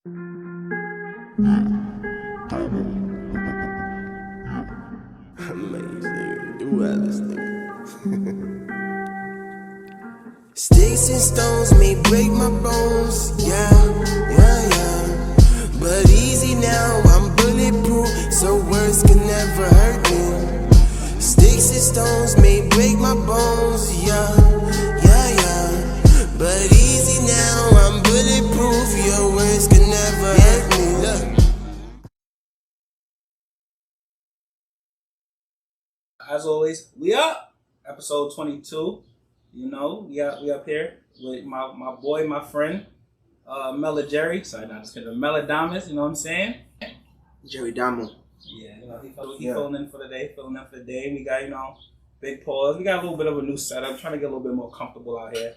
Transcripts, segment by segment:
Amazing. Do all this thing. Sticks and stones may break my bones. Yeah. But easy now, I'm bulletproof, so words can never hurt me. Sticks and stones may break my bones. Yeah. But easy now, I'm bulletproof, your words can never hurt me. Look. As always, we up. Episode 22. You know, we up here with my boy, my friend, Gerry. Sorry, not just kidding. Meladamas, you know what I'm saying? Gerry Damo. Yeah, you know, he filling in for the day. We got, big pause. We got a little bit of a new setup. Trying to get a little bit more comfortable out here.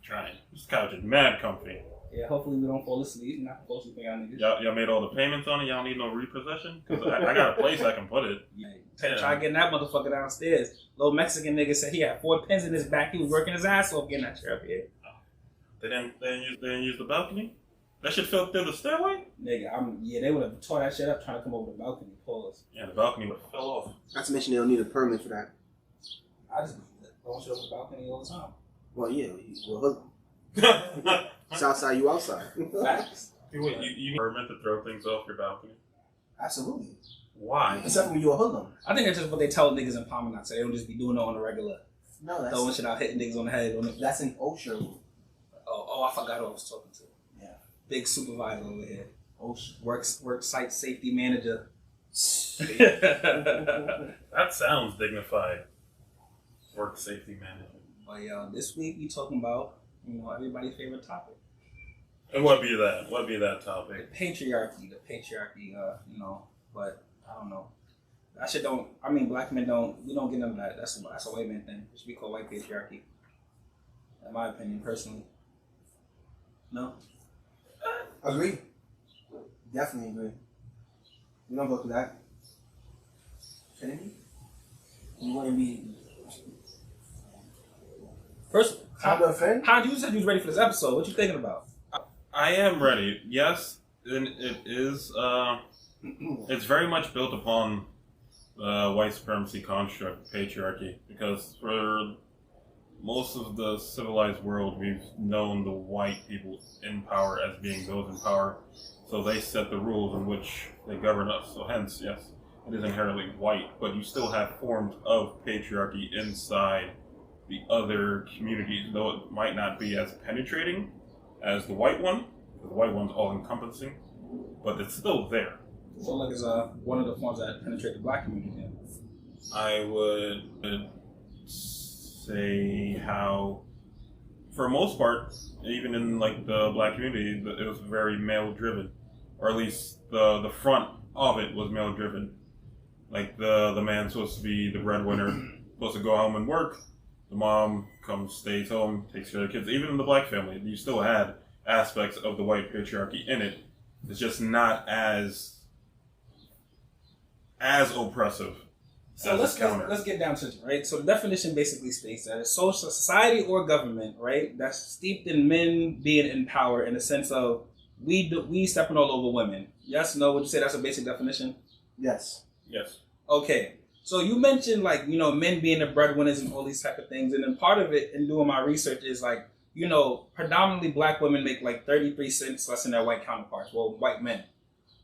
Trying. This couch is mad comfy. Yeah, hopefully we don't fall asleep. Not fall asleep, y'all niggas. Y'all made all the payments on it? Y'all need no repossession? Because I got a place I can put it. Yeah. Try getting that motherfucker downstairs. Little Mexican nigga said he had 4 pins in his back. He was working his ass off getting that chair up here. They didn't use the balcony? That shit fell through the stairway? Nigga, they would have tore that shit up trying to come over the balcony. Pause. Yeah, the balcony would have fell off. Not to mention they don't need a permit for that. I just don't show up the balcony all the time. Well, yeah, well, it's outside, you outside. Facts. You need a permit to throw things off your balcony? Absolutely. Why? Except when you're a hoodlum. I think that's just what they tell niggas in Promenade, so they don't just be doing it on the regular. No, that's throwing shit out, hitting niggas on the head. That's an OSHA rule. Oh, I forgot who I was talking to. Yeah. Big supervisor over here. OSHA. Work site safety manager. That sounds dignified. Work safety manager. But this week we talking about, everybody's favorite topic. And what be that topic? The patriarchy, but I don't know. That shit black men we don't get none of that. That's a white man thing. It should be called white patriarchy. In my opinion, personally. No? Agree. Definitely agree. We don't go through that. Shouldn't we? We wouldn't be. First, Hans, you said you was ready for this episode. What you thinking about? I am ready. Yes, and it is. It's very much built upon white supremacy construct, patriarchy, because for most of the civilized world, we've known the white people in power as being those in power, so they set the rules in which they govern us. So hence, yes, it is inherently white, but you still have forms of patriarchy inside the other communities, though it might not be as penetrating as the white one, because the white one's all-encompassing, but it's still there. So like it's one of the forms that penetrate the black community then. I would say how, for most part, even in like the black community, it was very male-driven, or at least the front of it was male-driven. Like the man's supposed to be the breadwinner, supposed to go home and work. The mom stays home, takes care of the kids. Even in the black family, you still had aspects of the white patriarchy in it. It's just not as oppressive. So let's get down to it, right? So the definition basically states that a social society or government, right, that's steeped in men being in power in the sense of we stepping all over women. Yes, no? Would you say that's a basic definition? Yes. Yes. Okay. So you mentioned men being the breadwinners and all these type of things, and then part of it in doing my research is predominantly black women make 33 cents less than their white counterparts, well, white men.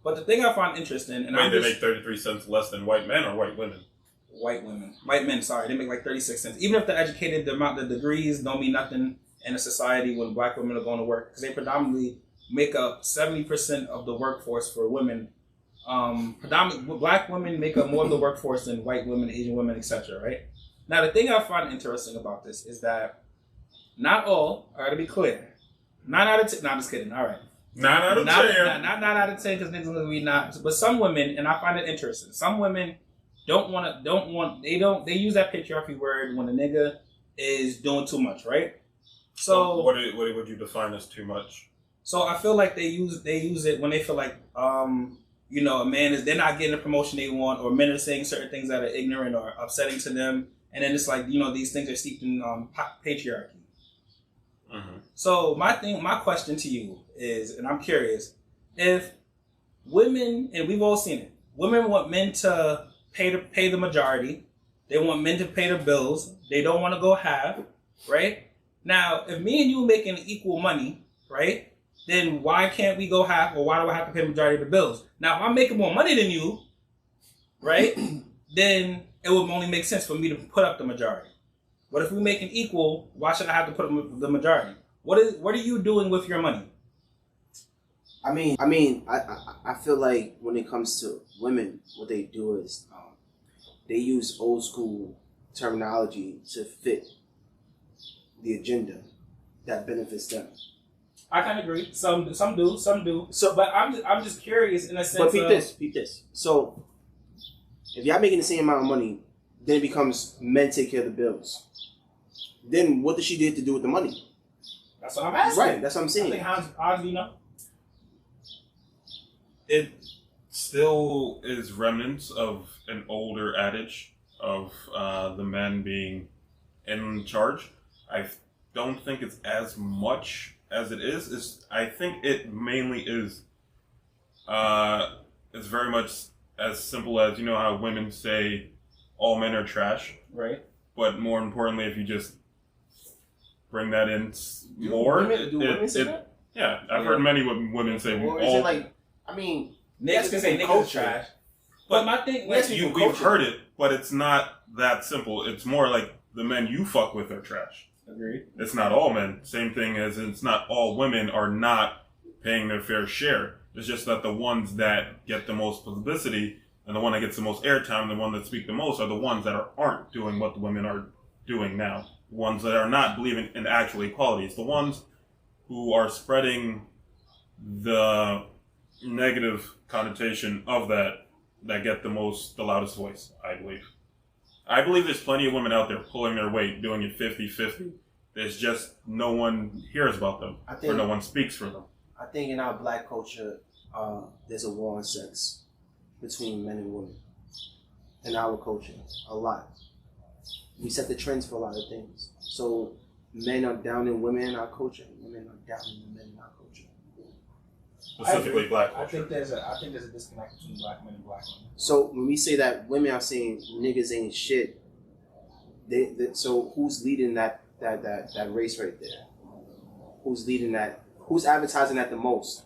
But the thing I find interesting, and they make 33 cents less than white men or white women? White men, sorry, they make 36 cents. Even if they're educated, the amount of degrees don't mean nothing in a society when black women are going to work, because they predominantly make up 70% of the workforce for women. Predominantly black women make up more of the workforce than white women, Asian women, etc. Right? Now, the thing I find interesting about this is that not all, I gotta be clear, 9 out of 10. No, I'm just kidding. All right, 9 out of 10. Not 9 out of 10 because niggas gonna be not. But some women, and I find it interesting. Some women they use that patriarchy word when a nigga is doing too much, right? So what would you define as too much? So I feel like they use it when they feel like a man they're not getting the promotion they want, or men are saying certain things that are ignorant or upsetting to them, and then it's these things are steeped in patriarchy. Mm-hmm. So my question to you is, and I'm curious, if women, and we've all seen it, women want men to pay the majority. They want men to pay the bills. They don't want to go half, right? Now, if me and you making equal money, right, then why can't we go half, or why do I have to pay the majority of the bills? Now, if I'm making more money than you, right, then it would only make sense for me to put up the majority. But if we make it equal, why should I have to put up the majority? What are you doing with your money? I feel like when it comes to women, what they do is they use old school terminology to fit the agenda that benefits them. I kind of agree. Some do. So, but I'm just curious in a sense. But peep this. So, if y'all making the same amount of money, then it becomes men take care of the bills. Then what does she get to do with the money? That's what I'm asking. Right. That's what I'm saying. I think Hans, you know. It still is remnants of an older adage of the men being in charge. I don't think it's as much as it is. I think it mainly is. It's very much as simple as, you know how women say all men are trash, right? But more importantly, if you just bring that in more, do women say that? Yeah, I've heard many women say or is it like? I mean, niggas can say niggas trash. But my thing, we've heard it, but it's not that simple. It's more like the men you fuck with are trash. Agreed. It's not all men. Same thing as it's not all women are not paying their fair share. It's just that the ones that get the most publicity and the one that gets the most airtime, the one that speak the most, are the ones that aren't doing what the women are doing now. The ones that are not believing in actual equality. It's the ones who are spreading the negative connotation of that get the loudest voice, I believe. I believe there's plenty of women out there pulling their weight, doing it 50-50. There's just no one hears about them, or no one speaks for them. I think in our black culture, there's a war on sex between men and women. In our culture, a lot. We set the trends for a lot of things. So men are down in women in our culture, women are down in the men in our culture. Specifically black culture. I think there's a disconnect between black men and black women. So when we say that women are saying niggas ain't shit, so who's leading that race right there? Who's leading that? Who's advertising that the most?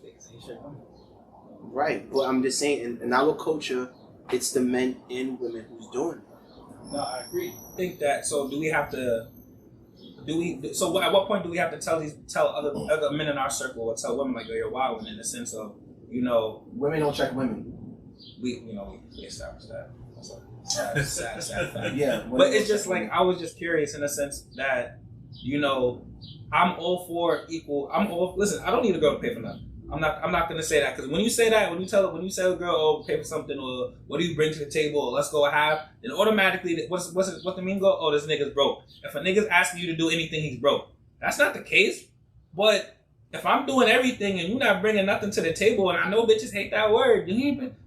Right, but I'm just saying, in our culture, it's the men and women who's doing it. No, I agree. I think that. So do we have to? So at what point do we have to tell other men in our circle, or tell women like, "Yo, you're wilding," in the sense of, women don't check women. We established that. That's a sad fact. Yeah, but it's just like, I was just curious in the sense that, I'm all for equal. Listen, I don't need a girl to pay for nothing. I'm not gonna say that, because when you say that, when you tell a girl, "Oh, pay for something," or "What do you bring to the table?" or "Let's go half," then automatically, what the meme go? "Oh, this nigga's broke." If a nigga's asking you to do anything, he's broke. That's not the case. But if I'm doing everything and you're not bringing nothing to the table, and I know bitches hate that word,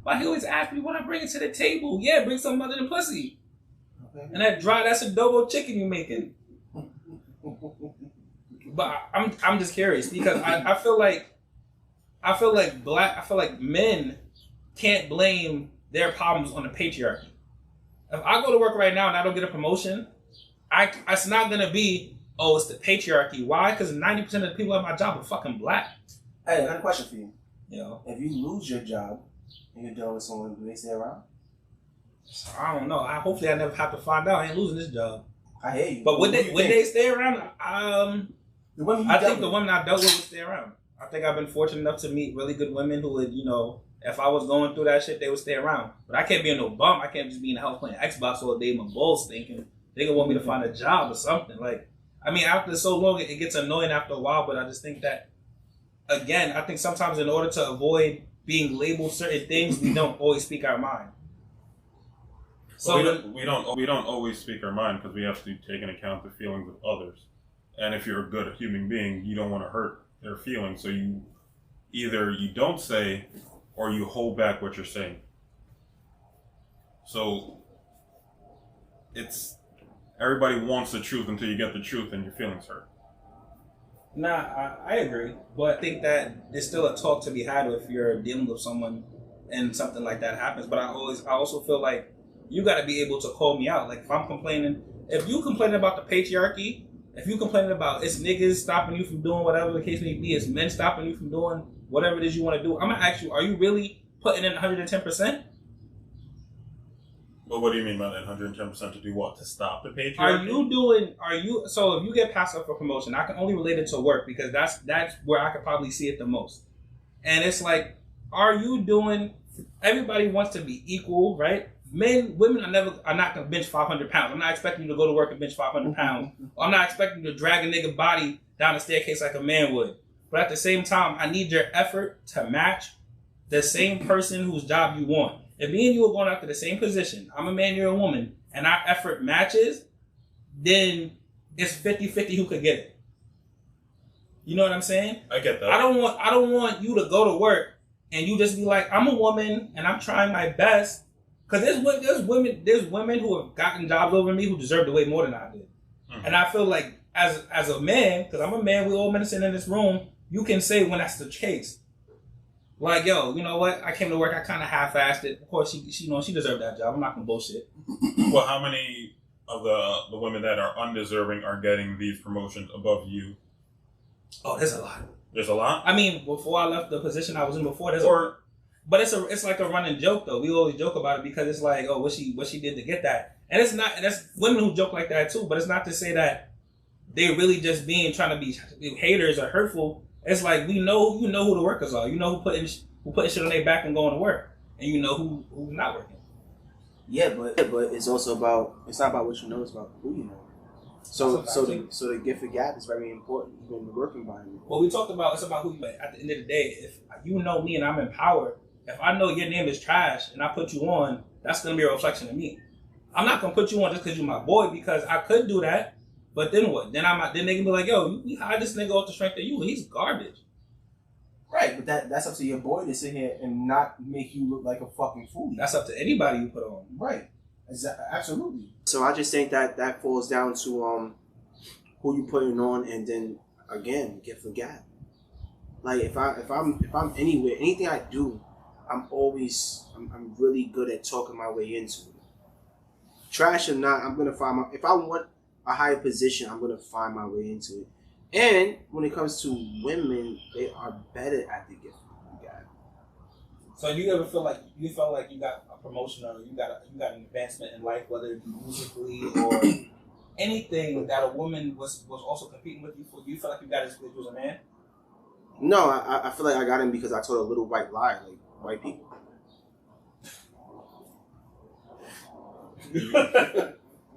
why he always ask me what I bring to the table? Yeah, bring something other than pussy. Okay. And that's adobo chicken you making. But I'm just curious, because I feel like men can't blame their problems on the patriarchy. If I go to work right now and I don't get a promotion, it's not gonna be, "Oh, it's the patriarchy." Why? Because 90% of the people at my job are fucking black. Hey, I got a question for you. If you lose your job and you're dealing with someone, do they stay around? I don't know. Hopefully I never have to find out. I ain't losing this job. I hear you. But would they stay around? I think the women I dealt with would stay around. I think I've been fortunate enough to meet really good women who would, if I was going through that shit, they would stay around. But I can't be no bum. I can't just be in the house playing Xbox all day, my balls stinking. They gonna want me to find a job or something. After so long, it gets annoying after a while. But I just think that, again, I think sometimes in order to avoid being labeled certain things, we don't always speak our mind. So we don't always speak our mind, because we have to take into account the feelings of others. And if you're a good human being, you don't want to hurt their feelings. So you don't say, or you hold back what you're saying. So everybody wants the truth until you get the truth and your feelings hurt. Nah, I agree, but I think that there's still a talk to be had if you're dealing with someone and something like that happens. But I also feel like you got to be able to call me out. Like if I'm complaining, if you complaining about the patriarchy, if you complaining about it's niggas stopping you from doing whatever the case may be, it's men stopping you from doing whatever it is you want to do, I'm gonna ask you, are you really putting in 110%? But what do you mean by that 110% to do what? To stop the patriarchy? So if you get passed up for promotion, I can only relate it to work because that's where I could probably see it the most. And it's like, are you doing, everybody wants to be equal, right? Women are not gonna bench 500 pounds. I'm not expecting you to go to work and bench 500 pounds. I'm not expecting you to drag a nigga body down a staircase like a man would. But at the same time, I need your effort to match the same person whose job you want. If me and you are going after the same position, I'm a man, you're a woman, and our effort matches, then it's 50-50 who could get it. You know what I'm saying? I get that. I don't want you to go to work and you just be like, I'm a woman and I'm trying my best. Because there's women who have gotten jobs over me who deserved it way more than I did. Mm-hmm. And I feel like as a man, because I'm a man, we all men sitting in this room, you can say when that's the case. Like, yo, you know what? I came to work, I kind of half-assed it. Of course, she deserved that job. I'm not going to bullshit. Well, how many of the women that are undeserving are getting these promotions above you? Oh, there's a lot. There's a lot? I mean, before I left the position I was in before, but it's like a running joke, though. We always joke about it because it's like, oh, what she did to get that. And it's not, that's women who joke like that, too. But it's not to say that they're really just trying to be haters or hurtful. It's like you know who the workers are. You know who putting shit on their back and going to work, and you know who's not working. Yeah, but it's also it's not about what you know, it's about who you know. So the gift of gap is very important even in the work environment. Well, we talked about it's about who you. But at the end of the day, if you know me and I'm in power, if I know your name is trash and I put you on, that's gonna be a reflection of me. I'm not gonna put you on just because you're my boy because I could do that. But then what? Then they can be like, yo, you hired this nigga off the strength of you. He's garbage. Right, but that's up to your boy to sit here and not make you look like a fucking fool. That's up to anybody you put on. Right. Absolutely. So I just think that falls down to who you putting on, and then again, gift of gap. Like if I'm anywhere, anything I do, I'm really good at talking my way into it. Trash or not, I'm gonna find if I want a higher position, I'm gonna find my way into it. And when it comes to women, they are better at the gift of gap. So you ever felt like you got a promotion or you got an advancement in life, whether it be musically or anything that a woman was also competing with you for? Do you feel like you got it because you was a man? No, I feel like I got him because I told a little white lie, like white people.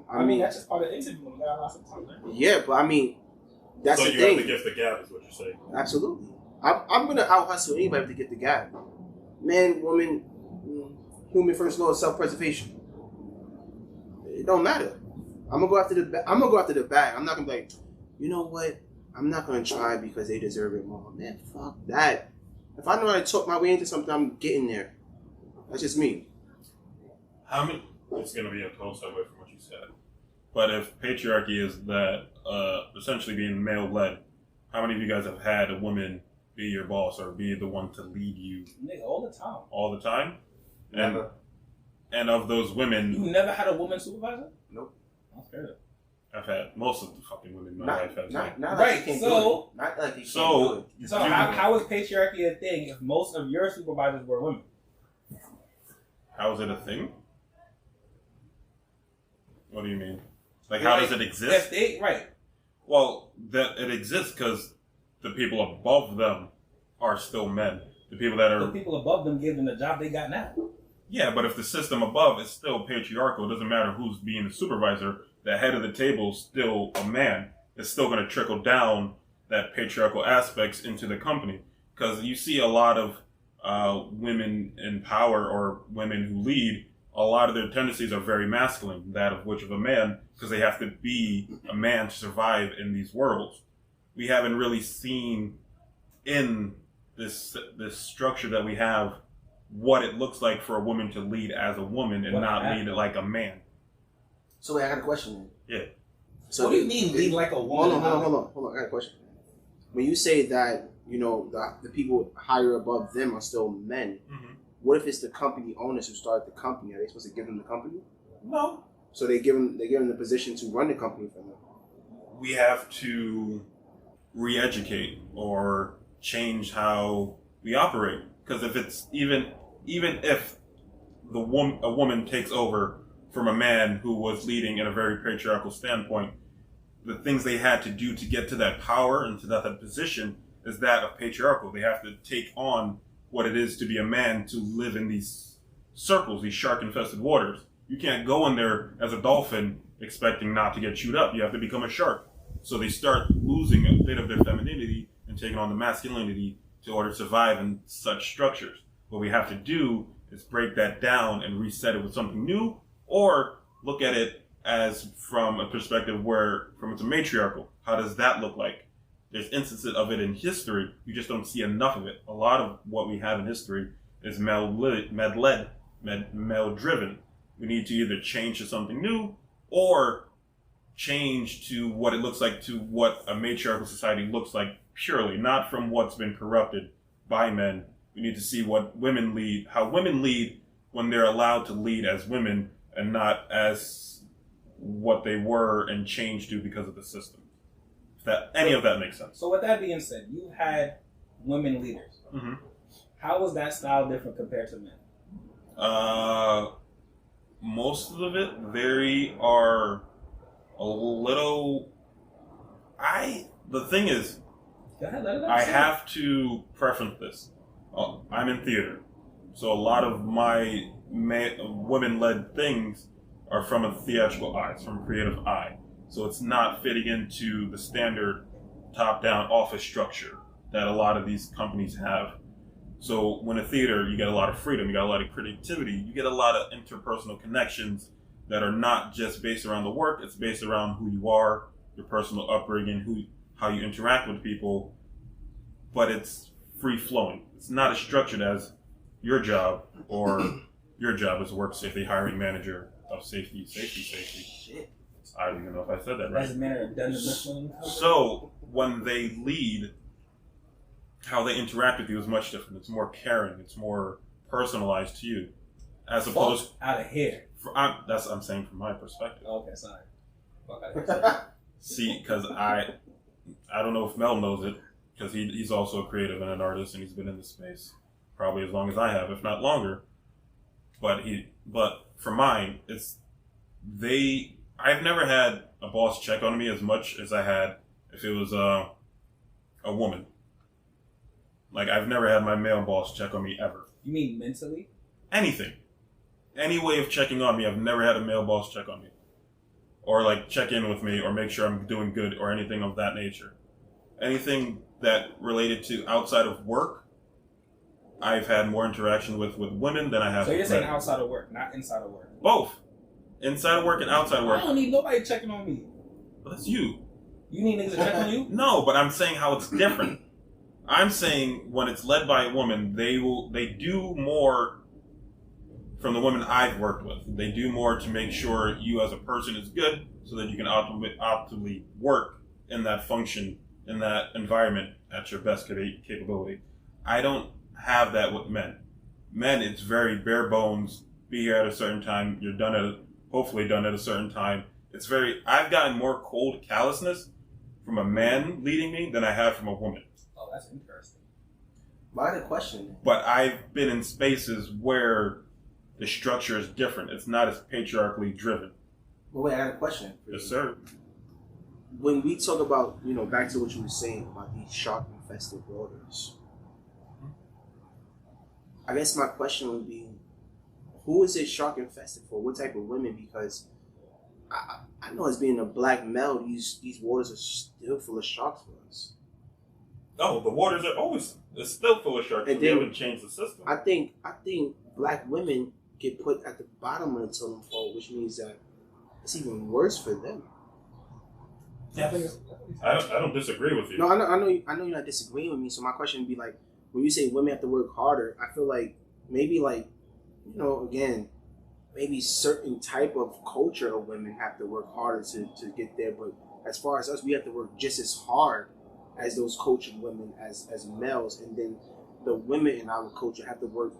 I mean, that's just part of the interview. We got lots of time, right? Yeah, but I mean, that's the thing. So you have to gift the gap, is what you're saying. Absolutely. I'm going to out-hustle anybody to get the gap. Man, woman, human first law of self-preservation. It don't matter. I'm gonna go after the bag. I'm not gonna be like, you know what? I'm not gonna try because they deserve it more. Man, fuck that. If I know how to talk my way into something, I'm getting there. That's just me. It's gonna be a total segue from what you said. But if patriarchy is that essentially being male-led, how many of you guys have had a woman be your boss or be the one to lead you? Nigga, all the time. All the time? Never. And of those women... You never had a woman supervisor? Nope. That's fair. I've had most of the fucking women in my life. Not right, like so... Not like you so... So how is patriarchy a thing if most of your supervisors were women? How is it a thing? What do you mean? Like, how does it exist? Right. Well, that it exists because the people above them are still men. The people above them give them the job they got now. Yeah, but if the system above is still patriarchal, it doesn't matter who's being the supervisor. The head of the table is still a man. It's still going to trickle down that patriarchal aspects into the company. Because you see a lot of women in power or women who lead, a lot of their tendencies are very masculine, that of which of a man, because they have to be a man to survive in these worlds. We haven't really seen in this structure that we have what it looks like for a woman to lead as a woman and not lead like a man. So wait, I got a question then. Yeah. So what do you mean lead like a woman? Hold on. I got a question. when you say that, the people higher above them are still men, what if it's the company owners who started the company? Are they supposed to give them the company? No. So they give them the position to run the company for them. We have to re-educate or change how we operate. Because if it's even if a woman takes over from a man who was leading in a very patriarchal standpoint, the things they had to do to get to that power and to that position is that of patriarchal. They have to take on what it is to be a man, to live in these circles, these shark-infested waters. You can't go in there as a dolphin expecting not to get chewed up. You have to become a shark. So they start losing a bit of their femininity and taking on the masculinity in order to survive in such structures. What we have to do is break that down and reset it with something new, or look at it as from a perspective where, from it's a matriarchal, how does that look like? There's instances of it in history, you just don't see enough of it. A lot of what we have in history is male-driven. We need to either change to something new, or change to what it looks like, to what a matriarchal society looks like purely, not from what's been corrupted by men. We need to see what women lead, how women lead when they're allowed to lead as women and not as what they were and changed to because of the system. If that any of that makes sense. So with that being said, you had women leaders. Mm-hmm. How was that style different compared to men? Most of it, are a little. The thing is, Go ahead, let it out. I have to preference this. I'm in theater, so a lot of my women-led things are from a theatrical eye, it's from a creative eye. So it's not fitting into the standard top-down office structure that a lot of these companies have. So when a theater, you get a lot of freedom, you got a lot of creativity, you get a lot of interpersonal connections that are not just based around the work, it's based around who you are, your personal upbringing, how you interact with people, but it's free-flowing. It's not as structured as your job, or your job as a work safety hiring manager of safety. Shit. I don't even know if I said that right. As a manner of done. So when they lead, how they interact with you is much different. It's more caring. It's more personalized to you, as opposed out of here. I'm saying from my perspective. Okay, sorry. Fuck out of here. See, because I don't know if Mel knows it, because he's also a creative and an artist, and he's been in this space probably as long as I have, if not longer. But for mine, I've never had a boss check on me as much as I had if it was a woman. Like, I've never had my male boss check on me ever. You mean mentally? Anything. Any way of checking on me, I've never had a male boss check on me. Or like check in with me or make sure I'm doing good or anything of that nature. Anything that related to outside of work, I've had more interaction with women than I have with men. So you're saying outside of work, not inside of work? Both. Inside of work and outside of work. I don't need nobody checking on me. Well, that's you. You need niggas to check on you? No, but I'm saying how it's different. I'm saying when it's led by a woman, they do more from the women I've worked with. They do more to make sure you as a person is good so that you can optimally work in that function, in that environment at your best capability. I don't have that with men. Men, it's very bare bones. Be here at a certain time. You're hopefully done at a certain time. I've gotten more cold callousness from a man leading me than I have from a woman. Oh, that's interesting. I had a question. But I've been in spaces where the structure is different. It's not as patriarchally driven. Well, wait, I had a question. Yes, sir. When we talk about, back to what you were saying about these shark-infested waters, I guess my question would be, who is it shark-infested for? What type of women? Because I know as being a black male, these waters are still full of sharks for us. No, the waters are it's still full of sharks. They haven't changed the system. I think black women get put at the bottom of the totem pole, which means that it's even worse for them. I don't disagree with you. No, I know you're not disagreeing with me. So my question would be like, when you say women have to work harder, I feel like maybe again, maybe certain type of culture of women have to work harder to get there. But as far as us, we have to work just as hard as those coaching women as males, and then the women in our culture have to work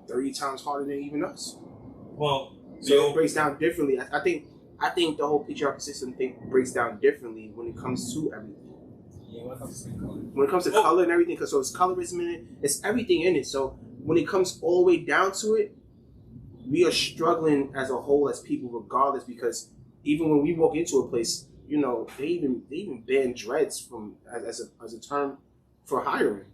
30 times harder than even us. Well, so it breaks down differently. I think the whole patriarchal system thing breaks down differently when it comes to everything. Yeah, when it comes to color. When it comes to color and everything, because so it's colorism in it, it's everything in it. So when it comes all the way down to it, we are struggling as a whole as people, regardless. Because even when we walk into a place, you know, they even ban dreads from as a term for hiring.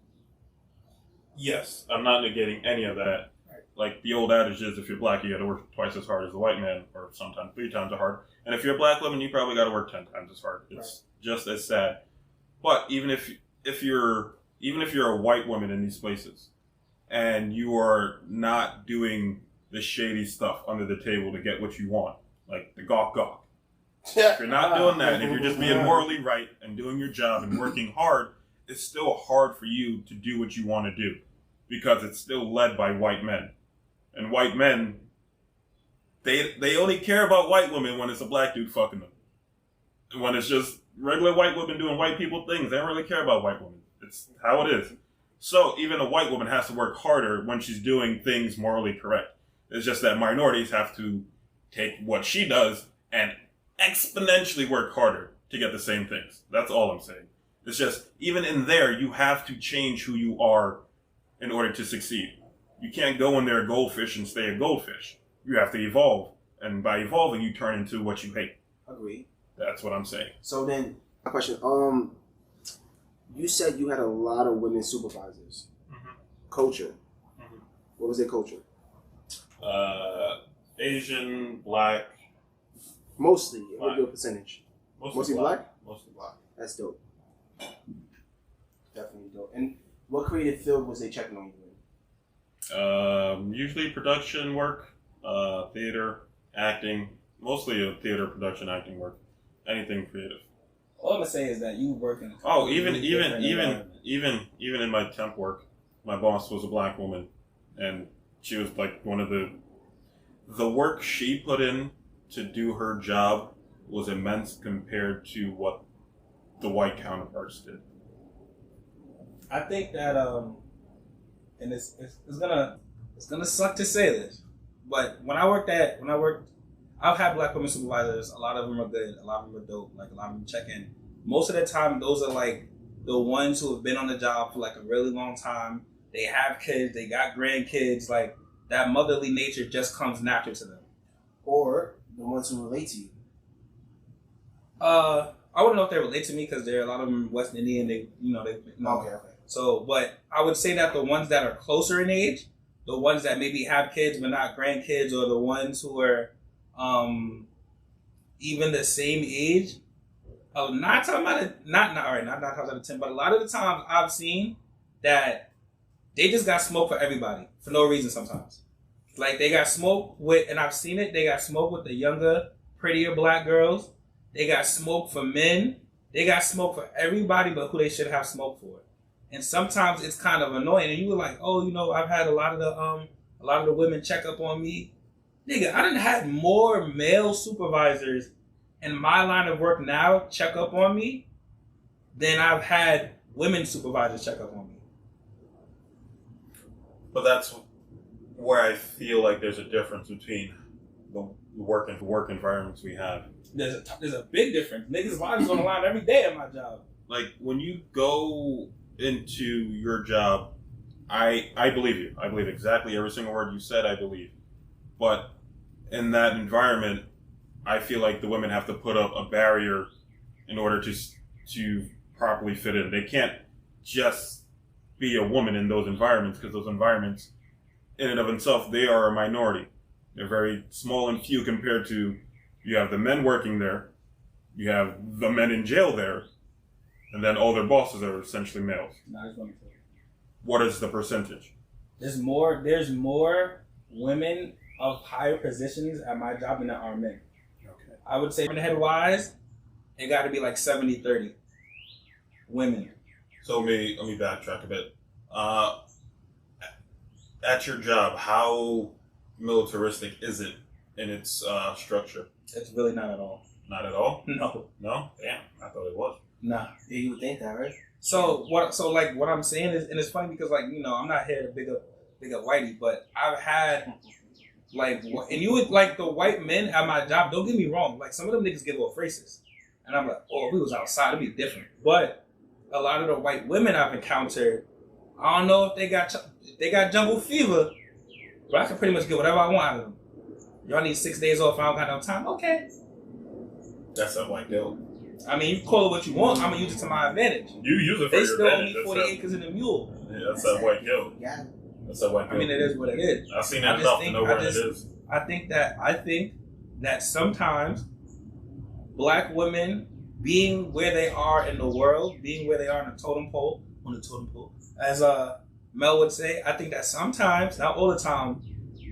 Yes, I'm not negating any of that. Like the old adage is, if you're black, you got to work twice as hard as a white man, or sometimes 3 times as hard. And if you're a black woman, you probably got to work 10 times as hard. It's just as sad. But even if you're a white woman in these places, and you are not doing the shady stuff under the table to get what you want, like the gawk gawk. If you're not doing that, and if you're just being morally right and doing your job and working hard, it's still hard for you to do what you want to do, because it's still led by white men. And white men, they only care about white women when it's a black dude fucking them. When it's just regular white women doing white people things, they don't really care about white women. It's how it is. So even a white woman has to work harder when she's doing things morally correct. It's just that minorities have to take what she does and exponentially work harder to get the same things. That's all I'm saying. It's just, even in there, you have to change who you are in order to succeed. You can't go in there a goldfish and stay a goldfish. You have to evolve. And by evolving, you turn into what you hate. Agreed. That's what I'm saying. So then, my question, you said you had a lot of women supervisors. Mm-hmm. Culture. Mm-hmm. What was their culture? Asian, black. Mostly. Black. What your percentage? Mostly black? Mostly black. That's dope. Definitely dope. And what creative field was they checking on you in? Usually production work, theater, acting. Mostly theater, production, acting work. Anything creative. All I'm gonna say is that you work in. Even in my temp work, my boss was a black woman, and she was like one of the work she put in to do her job was immense compared to what the white counterparts did. I think that and it's gonna suck to say this, but when I worked, I've had black women supervisors. A lot of them are good. A lot of them are dope. Like a lot of them check in. Most of the time, those are like the ones who have been on the job for like a really long time. They have kids. They got grandkids. Like that motherly nature just comes natural to them. Or the ones who relate to you. I wouldn't know if they relate to me because there are a lot of them West Indian. They. Okay. So, but I would say that the ones that are closer in age, the ones that maybe have kids but not grandkids, or the ones who are even the same age, not talking about it, not times out of 10, but a lot of the times I've seen that they just got smoke for everybody for no reason sometimes. Like they got smoke with, and I've seen it, they got smoke with the younger, prettier black girls. They got smoke for men. They got smoke for everybody but who they should have smoke for. And sometimes it's kind of annoying. And you were like, oh, I've had a lot of the women check up on me. Nigga, I done had more male supervisors in my line of work now check up on me than I've had women supervisors check up on me. But that's where I feel like there's a difference between the work environments we have. There's a big difference. Niggas' lives on the line every day at my job. Like when you go into your job, I believe you. I believe exactly every single word you said. I believe, but in that environment, I feel like the women have to put up a barrier in order to properly fit in. They can't just be a woman in those environments, because those environments, in and of themselves, they are a minority. They're very small and few compared to, you have the men working there, you have the men in jail there, and then all their bosses are essentially males. What is the percentage? There's more women of higher positions at my job than there are men. Okay. I would say head wise, it got to be like 70-30 women. So let me backtrack a bit. At your job, how militaristic is it in its structure? It's really not at all. Not at all? No. No? Damn, I thought it was. Nah. Yeah, you would think that, right? So what I'm saying is, and it's funny because like I'm not here to big up Whitey, but I've had like, and you would like the white men at my job. Don't get me wrong, like some of them niggas get a little racist, and I'm like, oh, if we was outside, it'd be different. But a lot of the white women I've encountered, I don't know if they got jungle fever, but I can pretty much get whatever I want out of them. Y'all need 6 days off. I don't got no time. Okay. That's a white guilt. I mean, you call it what you want. I'm gonna use it to my advantage. You use it for they your still advantage. owe me 40 acres and a mule. Yeah, that's that white guilt. Yeah. That's that white guilt. I mean, it is what it is. I've seen that enough to know what it is. I think that sometimes black women being where they are in the world, being where they are on the totem pole, as Mel would say, I think that sometimes, not all the time,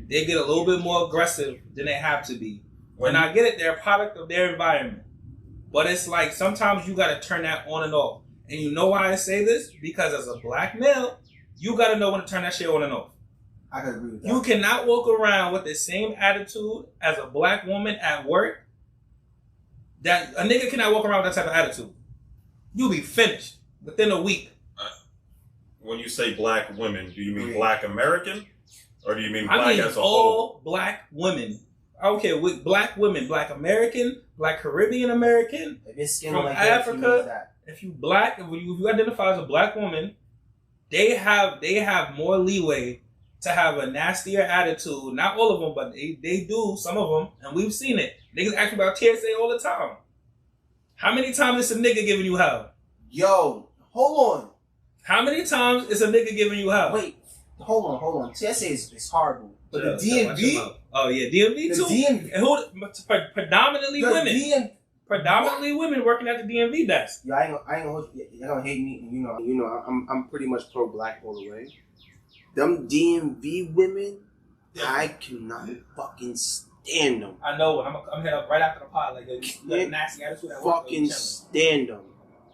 they get a little bit more aggressive than they have to be. When I get it, they're a product of their environment. But it's like sometimes you gotta turn that on and off. And you know why I say this? Because as a black male, you gotta know when to turn that shit on and off. I can agree with that. You cannot walk around with the same attitude as a black woman at work. That a nigga cannot walk around with that type of attitude. You'll be finished within a week. When you say black women, do you mean black American? Or do you mean black I mean as a all whole? black women. Okay, with black women, black American, black Caribbean American, if it's skin from like Africa. that, If you black, if you identify as a black woman, they have more leeway to have a nastier attitude. Not all of them, but they do, some of them, and we've seen it. Niggas ask me about TSA all the time. How many times is a nigga giving you hell? Yo, hold on. How many times is a nigga giving you hell? Wait, hold on. TSA is horrible. But Yeah, the DMV? Oh yeah, DMV The too. DMV. And who? Predominantly The women. Predominantly women working at the DMV desk. Yo, I ain't gonna hold you. You're gonna hate me. You know, I'm pretty much pro black all the way. Them DMV women, I cannot fucking stand them. I know. I'm head up right after the pod. Like a nasty attitude at work. Fucking stand them.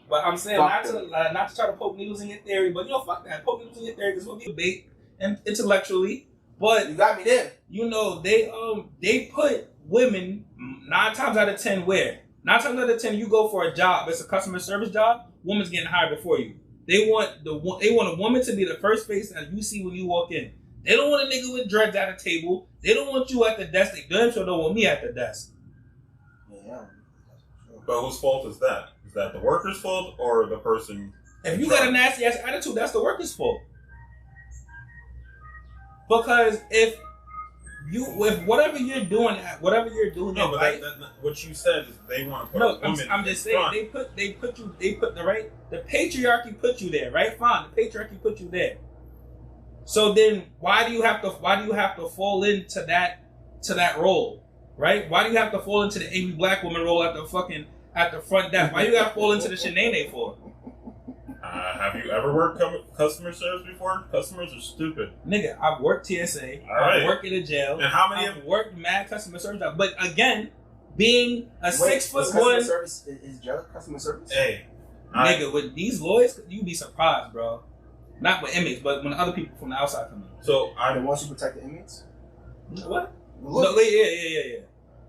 But I'm saying Fuck not to try to poke needles in your theory, but fuck that. Poke needles in your theory because we'll be debate and intellectually. But You got me there. They put women 9 times out of 10 where 9 times out of 10 you go for a job. It's a customer service job. Woman's getting hired before you. They want a woman to be the first face that you see when you walk in. They don't want a nigga with dreads at a table. They don't want you at the desk. They damn sure don't want me at the desk. Yeah. But whose fault is that? Is that the worker's fault or the person? If you got a nasty ass attitude, that's the worker's fault. Because if whatever you're doing No, in but life, what you said is they want to put no, a woman. I'm just saying front. the patriarchy put you there, right? Fine, the patriarchy put you there. So then why do you have to fall into that role, right? Why do you have to fall into the angry black woman role at the front desk? Why you gotta fall into the shenane for? Have you ever worked customer service before? Customers are stupid. Nigga, I've worked TSA. All right. I've worked in a jail. And how many I've worked mad customer service job. But again, being a Wait, 6'1" customer service is jail customer service? Hey, nigga, with these lawyers, you'd be surprised, bro. Not with inmates, but when other people from the outside come in. so The ones who protect the inmates? What? Look. No, yeah.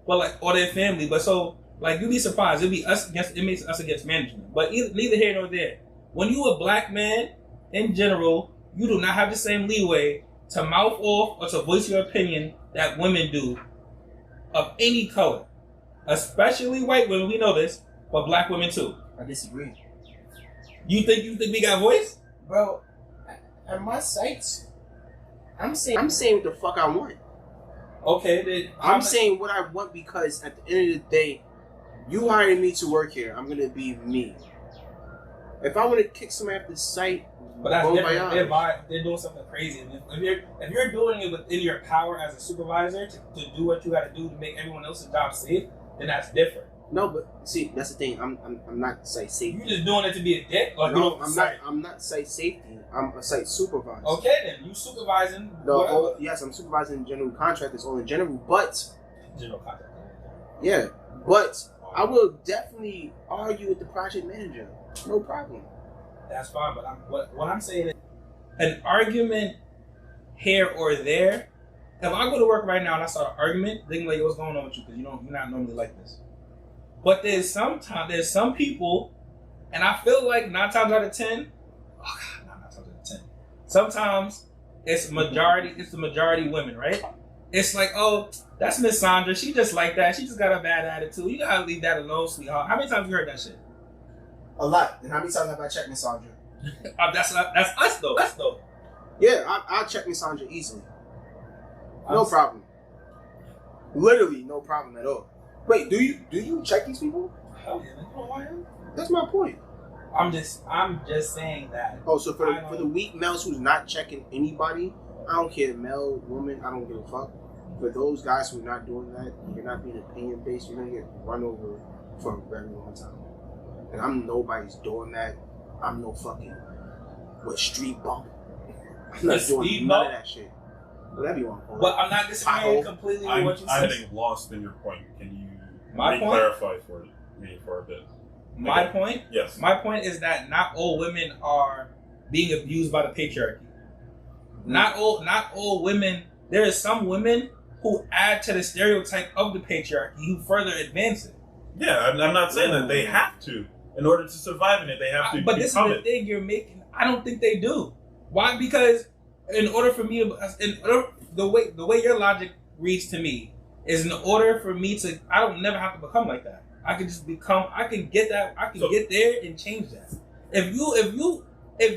But like, or their family. But so, like, you'd be surprised. It'd be us against inmates, us against management. But neither here nor there. When you a black man, in general, you do not have the same leeway to mouth off or to voice your opinion that women do of any color. Especially white women, we know this, but black women too. I disagree. You think we got voice? Bro, at my sites, I'm saying what the fuck I want. Okay, then I'm saying what I want because at the end of the day, you hired me to work here. I'm gonna be me. If I want to kick somebody off the site, but that's bon different. voyage. They're doing something crazy. If you're doing it within your power as a supervisor to do what you got to do to make everyone else's job safe, then that's different. No, but see, that's the thing. I'm not site safety. You just doing it to be a dick? Or No, I'm not site safety. I'm a site supervisor. Okay, then you supervising. Yes, I'm supervising general contractors, all in general. But General contractor. yeah, but I will definitely argue with the project manager. No problem. That's fine, but what I'm saying is an argument here or there. If I go to work right now and I start an argument, they can be like, what's going on with you? Because you're not normally like this. But there's some people And I feel like 9 times out of 10, oh God, not 9 times out of 10. Sometimes it's the majority women, right? It's like, oh, that's Miss Sandra. She just like that. She just got a bad attitude. You gotta leave that alone, sweetheart. How many times have you heard that shit? A lot. And how many times have I checked Miss Sandra? That's us though. Us though. Yeah, I'll check Miss Sandra easily. No problem. Literally no problem at all. Wait, do you check these people? Hell yeah, you know who I am? That's my point. I'm just saying that. Oh, so for the weak males who's not checking anybody, I don't care, male, woman, I don't give a fuck. For those guys who are not doing that, you're not being opinion based, you're gonna get run over for a very long time. And I'm nobody's doing that. I'm no fucking street bump. I'm not doing none of that shit. Whatever you want to call it. But I'm not disagreeing completely with what you said. I'm getting lost in your point. Can you clarify for me for a bit? My point? Yes. My point is that not all women are being abused by the patriarchy. Not all women. There are some women who add to the stereotype of the patriarchy, who further advance it. Yeah, I'm not saying that they have to. In order to survive in it, they have to. But this is the thing you're making. I don't think they do. Why? Because in order for me to, the way your logic reads to me is in order for me to, I don't never have to become like that. I can just become. I can get that. I can get there and change that. If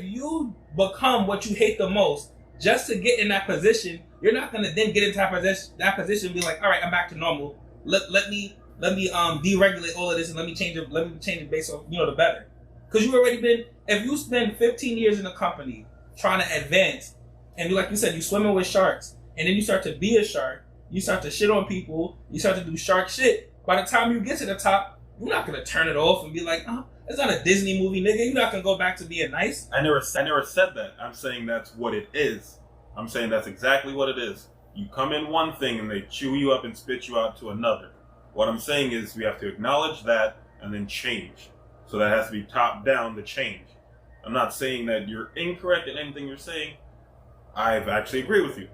you become what you hate the most just to get in that position, you're not gonna then get into that position and be like, all right, I'm back to normal. Let me deregulate all of this and let me change it based on the better. Because you've already been. If you spend 15 years in a company trying to advance, and like you said, you swimming with sharks, and then you start to be a shark, you start to shit on people, you start to do shark shit. By the time you get to the top, you're not gonna turn it off and be like, oh, it's not a Disney movie, nigga. You're not gonna go back to being nice. I never said that. I'm saying that's what it is. I'm saying that's exactly what it is. You come in one thing and they chew you up and spit you out to another. What I'm saying is we have to acknowledge that and then change. So that has to be top down, the change. I'm not saying that you're incorrect in anything you're saying. I actually agree with you.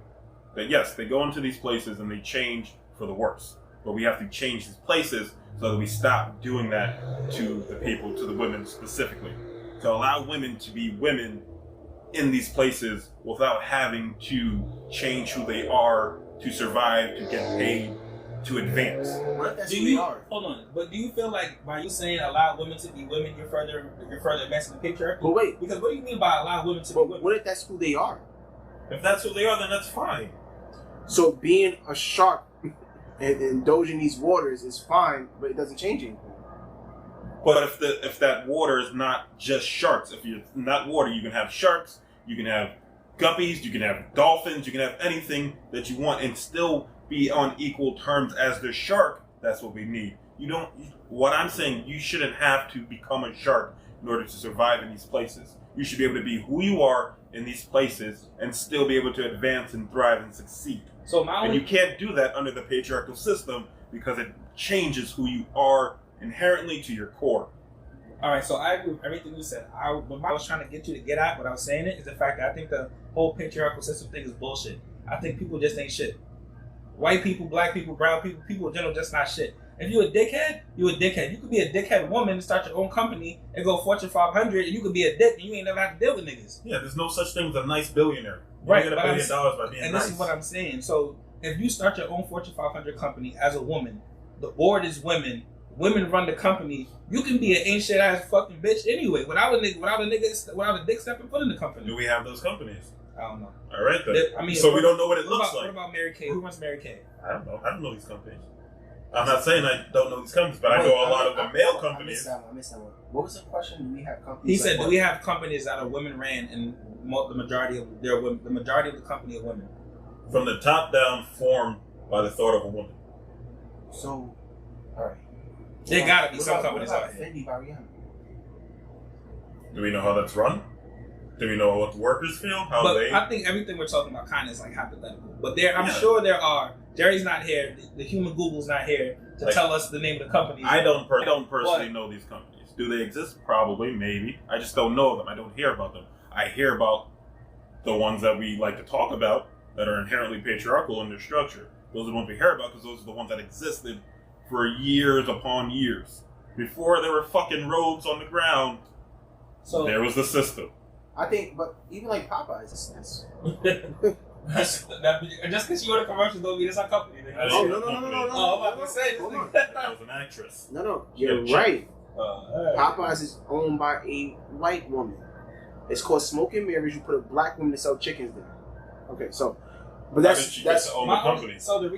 That yes, they go into these places and they change for the worse. But we have to change these places so that we stop doing that to the people, to the women specifically. To allow women to be women in these places without having to change who they are to survive, to get paid, to advance. What if that's who they are? Hold on, but do you feel like by you saying allow women to be women, you're further advancing the picture? But wait, because what do you mean by allow women to be women? What if that's who they are? If that's who they are, then that's fine. So being a shark and indulging these waters is fine, but it doesn't change anything. But if that water is not just sharks, if you're not water, you can have sharks, you can have guppies, you can have dolphins, you can have anything that you want and still be on equal terms as the shark. That's what we need. What I'm saying, you shouldn't have to become a shark in order to survive in these places. You should be able to be who you are in these places and still be able to advance and thrive and succeed. And you can't do that under the patriarchal system because it changes who you are inherently to your core. All right, so I agree with everything you said. What I was trying to get you to get at, what I was saying is the fact that I think the whole patriarchal system thing is bullshit. I think people just ain't shit. White people, black people, brown people, people in general just not shit. If you're a dickhead, you're a dickhead. You could be a dickhead woman and start your own company and go Fortune 500 and you could be a dick and you ain't never have to deal with niggas. Yeah, there's no such thing as a nice billionaire. Right, you get $1 billion by being and nice. this is what I'm saying. So if you start your own Fortune 500 company as a woman, the board is women run the company, you can be an ain't shit ass fucking bitch anyway without a dick stepping foot in the company. Do we have those companies? I don't know. All right then. So we don't know what it looks like. What about Mary Kay? Who runs Mary Kay? I don't know. I don't know these companies. I'm not saying I don't know these companies, but I know a lot of the male companies. I missed that one. What was the question? Do we have companies? He said, do we have companies that are women ran and the majority of the company are women? From the top down, formed by the thought of a woman. So, all right. There gotta be some companies out here. Do we know how that's run? Do we know what the workers feel? I think everything we're talking about kind of is like hypothetical. But I'm sure there are. Gerry's not here. The human Google's not here to tell us the name of the companies. I don't personally know these companies. Do they exist? Probably, maybe. I just don't know them. I don't hear about them. I hear about the ones that we like to talk about that are inherently patriarchal in their structure. Those are the ones we hear about because those are the ones that existed for years upon years. Before there were fucking robes on the ground, So there was the system. I think, but even like Popeyes, it's just because you order commercials don't mean it's our company. Nigga. Oh, no. Oh, I'm about to say this. Hold on. That was an actress. No, you're Yeah, right. Alright. Popeyes is owned by a white woman. It's called Smoke and Mirrors. You put a black woman to sell chickens there. Okay, so, but How did she get that's to own the company? So the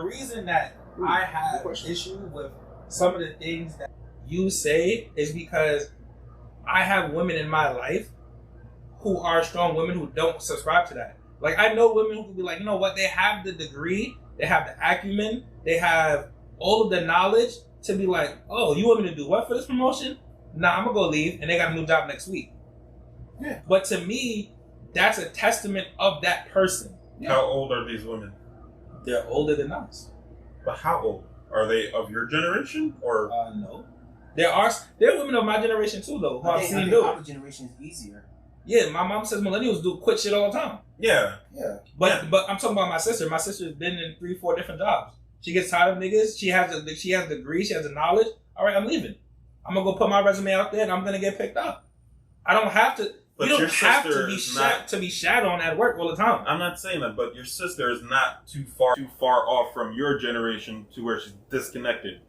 reason that I have issue with some of the things that you say is because I have women in my life who are strong women who don't subscribe to that. Like, I know women who can be like, you know what, they have the degree, they have the acumen, they have all of the knowledge to be like, oh, you want me to do what for this promotion? Nah, I'm gonna go leave, and they got a new job next week. Yeah. But to me, that's a testament of that person. How old are these women? They're older than us. But how old? Are they of your generation or? No. There are women of my generation too, though, who I I've think seen do it. our generation is easier. Yeah, my mom says millennials do quit shit all the time. Yeah. Yeah. But I'm talking about my sister. My sister's been in 3-4 different jobs. She gets tired of niggas. She has a degree. She has the knowledge. All right, I'm leaving. I'm gonna go put my resume out there, and I'm gonna get picked up. I don't have to. But you your don't have sister to be is not- to be shat on at work all the time. I'm not saying that, but your sister is not too far off from your generation to where she's disconnected.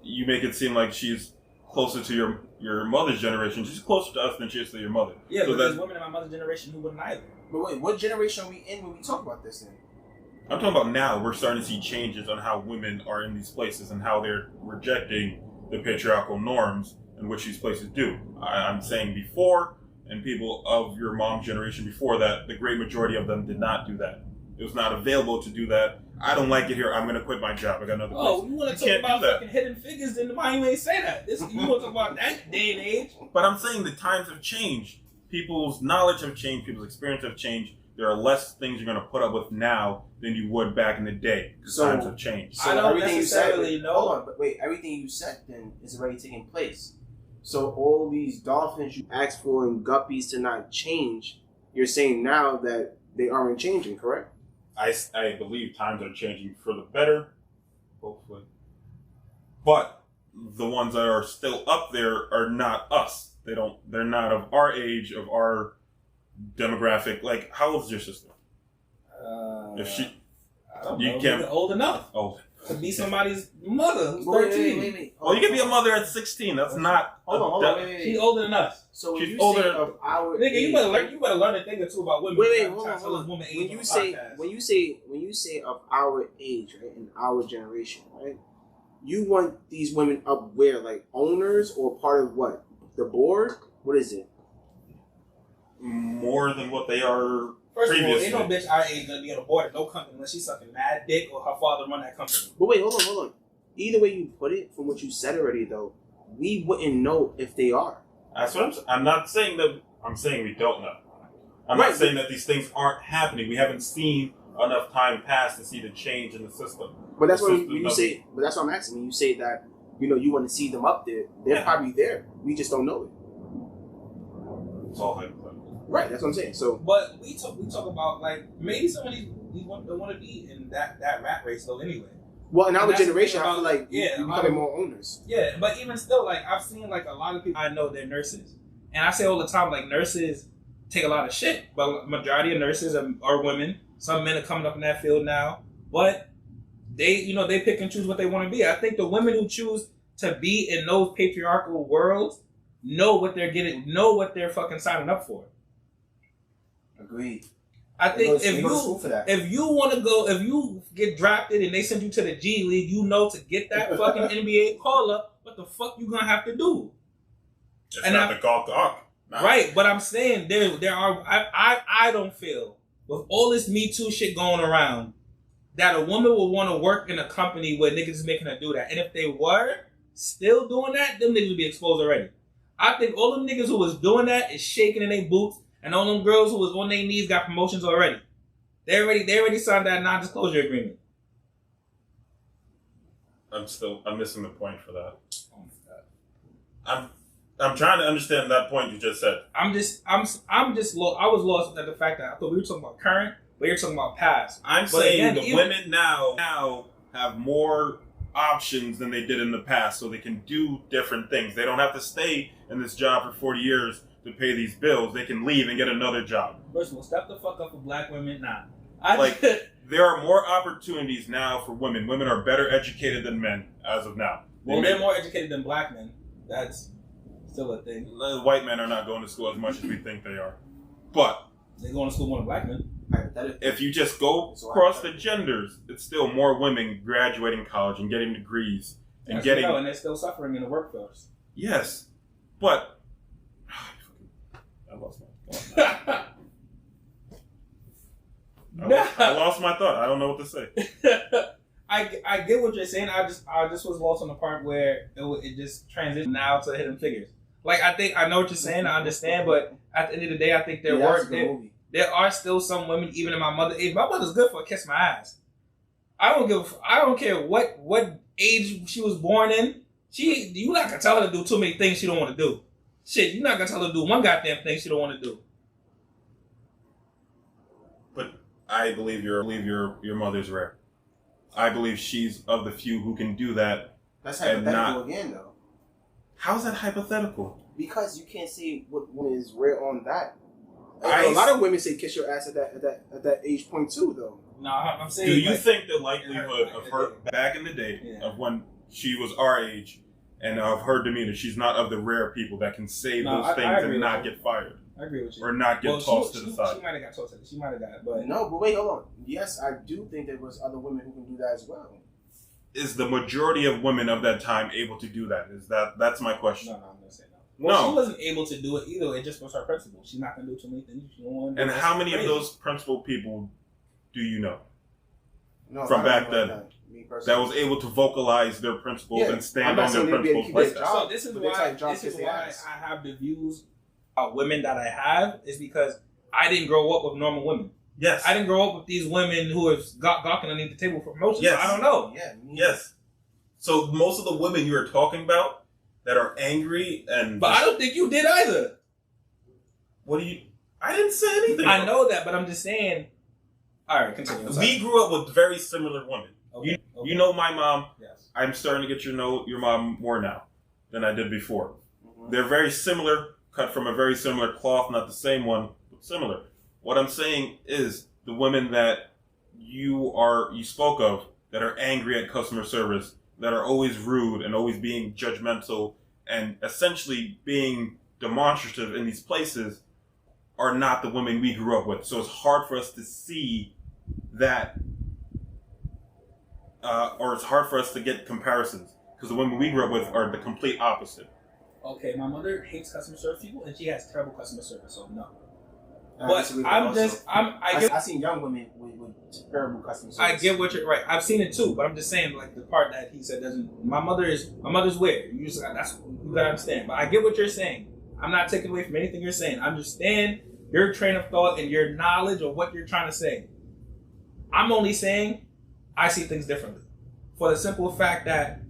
You make it seem like she's closer to your mother's generation. She's closer to us than she is to your mother. Yeah, so but there's women in my mother's generation who wouldn't either. But wait, what generation are we in when we talk about this then? I'm talking about now. We're starting to see changes on how women are in these places and how they're rejecting the patriarchal norms in which these places do. I'm saying before, and people of your mom's generation before that, the great majority of them did not do that. It was not available to do that. I don't like it here. I'm going to quit my job. I got another place. Oh, you want to talk about fucking hidden figures? Then why you ain't say that? You want to talk about that day and age? But I'm saying the times have changed. People's knowledge have changed. People's experience have changed. There are less things you're going to put up with now than you would back in the day. Because times have changed. I don't everything necessarily you said, know. Hold on, but wait, everything you said then is already taking place. So all these dolphins you asked for and guppies to not change, you're saying now that they aren't changing, correct? I believe times are changing for the better, hopefully. But the ones that are still up there are not us. They're not of our age, of our demographic. Like, how old is your sister? If she, I don't you know. can't. You're old enough Oh, to be somebody's mother who's Wait, 13. wait. well, you can be a mother at 16. That's not. Hold on, wait. She's older than us. So when She's you older say than- of our Nigga, age, you better learn a thing or two about women. Wait, Try to tell hold this woman on. age When on you a say podcast. when you say of our age, right, in our generation, right, you want these women up where, like owners or part of what? The board? What is it? More than what they are First of all, previously. ain't no bitch our age gonna be on a board at no company unless she's sucking mad dick or her father run that company. But wait, hold on. Either way you put it, from what you said already, though, we wouldn't know if they are. That's what I'm not saying that. I'm saying we don't know. I'm Right, not saying that these things aren't happening. We haven't seen enough time pass to see the change in the system. But that's The what system you doesn't- say. But that's what I'm asking. When you say that, you want to see them up there, they're Yeah. probably there. We just don't know it. It's all hypothetical. Right. That's what I'm saying. So But we talk about like maybe some of these want to be in that rat race though anyway. well, in our And that's the generation, thing I feel about- like yeah, we're a lot becoming of- more owners. Yeah, but even still, like I've seen like a lot of people I know they're nurses, and I say all the time like nurses take a lot of shit, but majority of nurses are women. Some men are coming up in that field now, but they they pick and choose what they want to be. I think the women who choose to be in those patriarchal worlds know what they're getting, know what they're fucking signing up for. Agreed. I think They go to school for that. if you get drafted and they send you to the G League, you know to get that fucking NBA call up, what the fuck you gonna have to do? It's And not I- the gawk. Nah. Right, but I'm saying there are I don't feel with all this Me Too shit going around that a woman will want to work in a company where niggas is making her do that. And if they were still doing that, them niggas would be exposed already. I think all them niggas who was doing that is shaking in their boots, and all them girls who was on their knees got promotions already. They already signed that non-disclosure agreement. I'm missing the point for that. Oh my God. I'm trying to understand that point you just said. I'm just I was lost at the fact that I thought we were talking about current, but you're talking about past. I'm But saying again, the even- women now have more options than they did in the past, so they can do different things. They don't have to stay in this job for 40 years to pay these bills. They can leave and get another job. First of all, step the fuck up for black women. Nah. There are more opportunities now for women. Women are better educated than men as of now. They're more educated than black men. That's still a thing. White men are not going to school as much as we think they are. But they're going to school more than black men. if you just go across the genders, it's still more women graduating college and getting degrees and getting. And they're still suffering in the workforce. Yes, but I lost my thought. I lost my thought. I don't know what to say. I get what you're saying. I just was lost on the part where it just transitioned now to Hidden Figures. Like I know what you're saying. I understand, but at the end of the day, I think there are still some women, even in my mother age. My mother's good for a kiss my ass. I don't care what age she was born in. You're not gonna tell her to do too many things she don't want to do. Shit, you're not gonna tell her to do one goddamn thing she don't want to do. But I believe your mother's rare. I believe she's of the few who can do that. That's hypothetical again, though. How's that hypothetical? Because you can't say what woman is rare on that. A lot of women say kiss your ass at that age point too, though. No, I'm saying. Do you think the likelihood of her back in the day of when she was our age and of her demeanor, she's not of the rare people that can say those things and not get fired? I agree with you. Or not get tossed to the side. She might have got tossed to the side. She might have got it, but no. But wait, hold on. Yes, I do think there was other women who can do that as well. Is the majority of women of that time able to do that? That's my question. No, I'm gonna say no. Well, she wasn't able to do it either. It just was her principle. She's not gonna do too many things. And how many of those principled people do you know from back then that was able to vocalize their principles and stand on their principles? So this is why I have the views of women that I have is because I didn't grow up with normal women. Yes. I didn't grow up with these women who have gawking underneath the table for promotion. Yes. So I don't know. Yeah. Yes. So most of the women you are talking about that are angry and... But I don't think you did either. What do you... I didn't say anything. I know that, but I'm just saying... All right, continue. We grew up with very similar women. Okay. You know my mom. Yes. I'm starting to get your mom more now than I did before. Mm-hmm. They're very similar, cut from a very similar cloth, not the same one, but similar. What I'm saying is the women that you spoke of that are angry at customer service, that are always rude and always being judgmental and essentially being demonstrative in these places are not the women we grew up with. So it's hard for us to see that, or it's hard for us to get comparisons because the women we grew up with are the complete opposite. Okay, my mother hates customer service people and she has terrible customer service, so no. But I've seen young women with terrible customer service. I get what you're right. I've seen it too, but I'm just saying like the part that he said doesn't. My mother's weird. You gotta understand. But I get what you're saying. I'm not taking away from anything you're saying. I understand your train of thought and your knowledge of what you're trying to say. I'm only saying I see things differently, for the simple fact that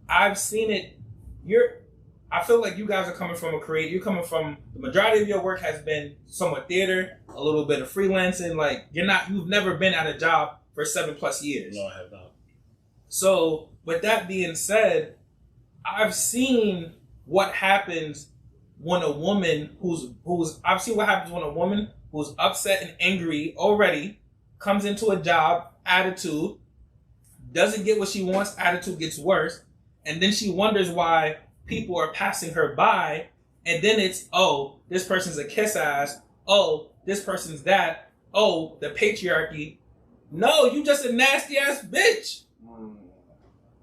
I've seen it. I feel like you guys are coming from you're coming from, the majority of your work has been somewhat theater, a little bit of freelancing. Like you've never been at a job for 7+ years. No, I have not. So with that being said, I've seen what happens when a woman I've seen what happens when a woman who's upset and angry already comes into a job, attitude, doesn't get what she wants, attitude gets worse, and then she wonders why people are passing her by, and then it's, oh, this person's a kiss ass, oh, this person's that, oh, the patriarchy. No, you just a nasty ass bitch.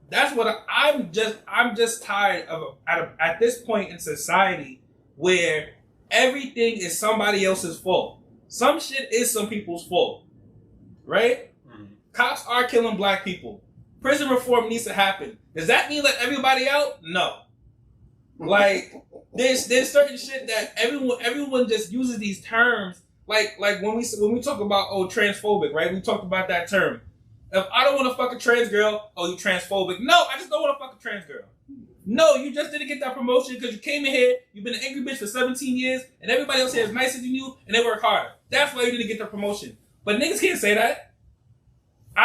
That's what I'm just tired of at this point in society where everything is somebody else's fault. Some shit is some people's fault. Right? Mm-hmm. Cops are killing black people. Prison reform needs to happen. Does that mean let everybody out? No. Like there's certain shit that everyone just uses these terms like when we talk about transphobic, right? We talk about that term. If I don't want to fuck a trans girl, you transphobic. No, I just don't want to fuck a trans girl. No, you just didn't get that promotion because you came in here, you've been an angry bitch for 17 years, and everybody else here is nicer than you, and they work harder. That's why you didn't get the promotion. But niggas can't say that.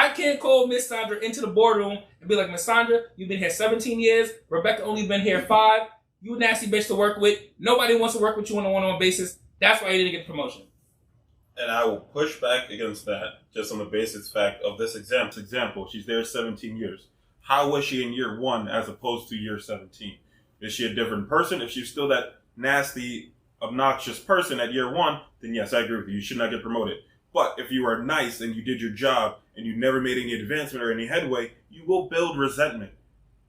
I can't call Miss Sandra into the boardroom and be like, Miss Sandra, you've been here 17 years. Rebecca only been here 5. You a nasty bitch to work with. Nobody wants to work with you on a one-on-one basis. That's why you didn't get the promotion. And I will push back against that just on the basis fact of this example. She's there 17 years. How was she in year 1 as opposed to year 17? Is she a different person? If she's still that nasty, obnoxious person at year 1, then yes, I agree with you. You should not get promoted. But if you are nice and you did your job and you never made any advancement or any headway, you will build resentment.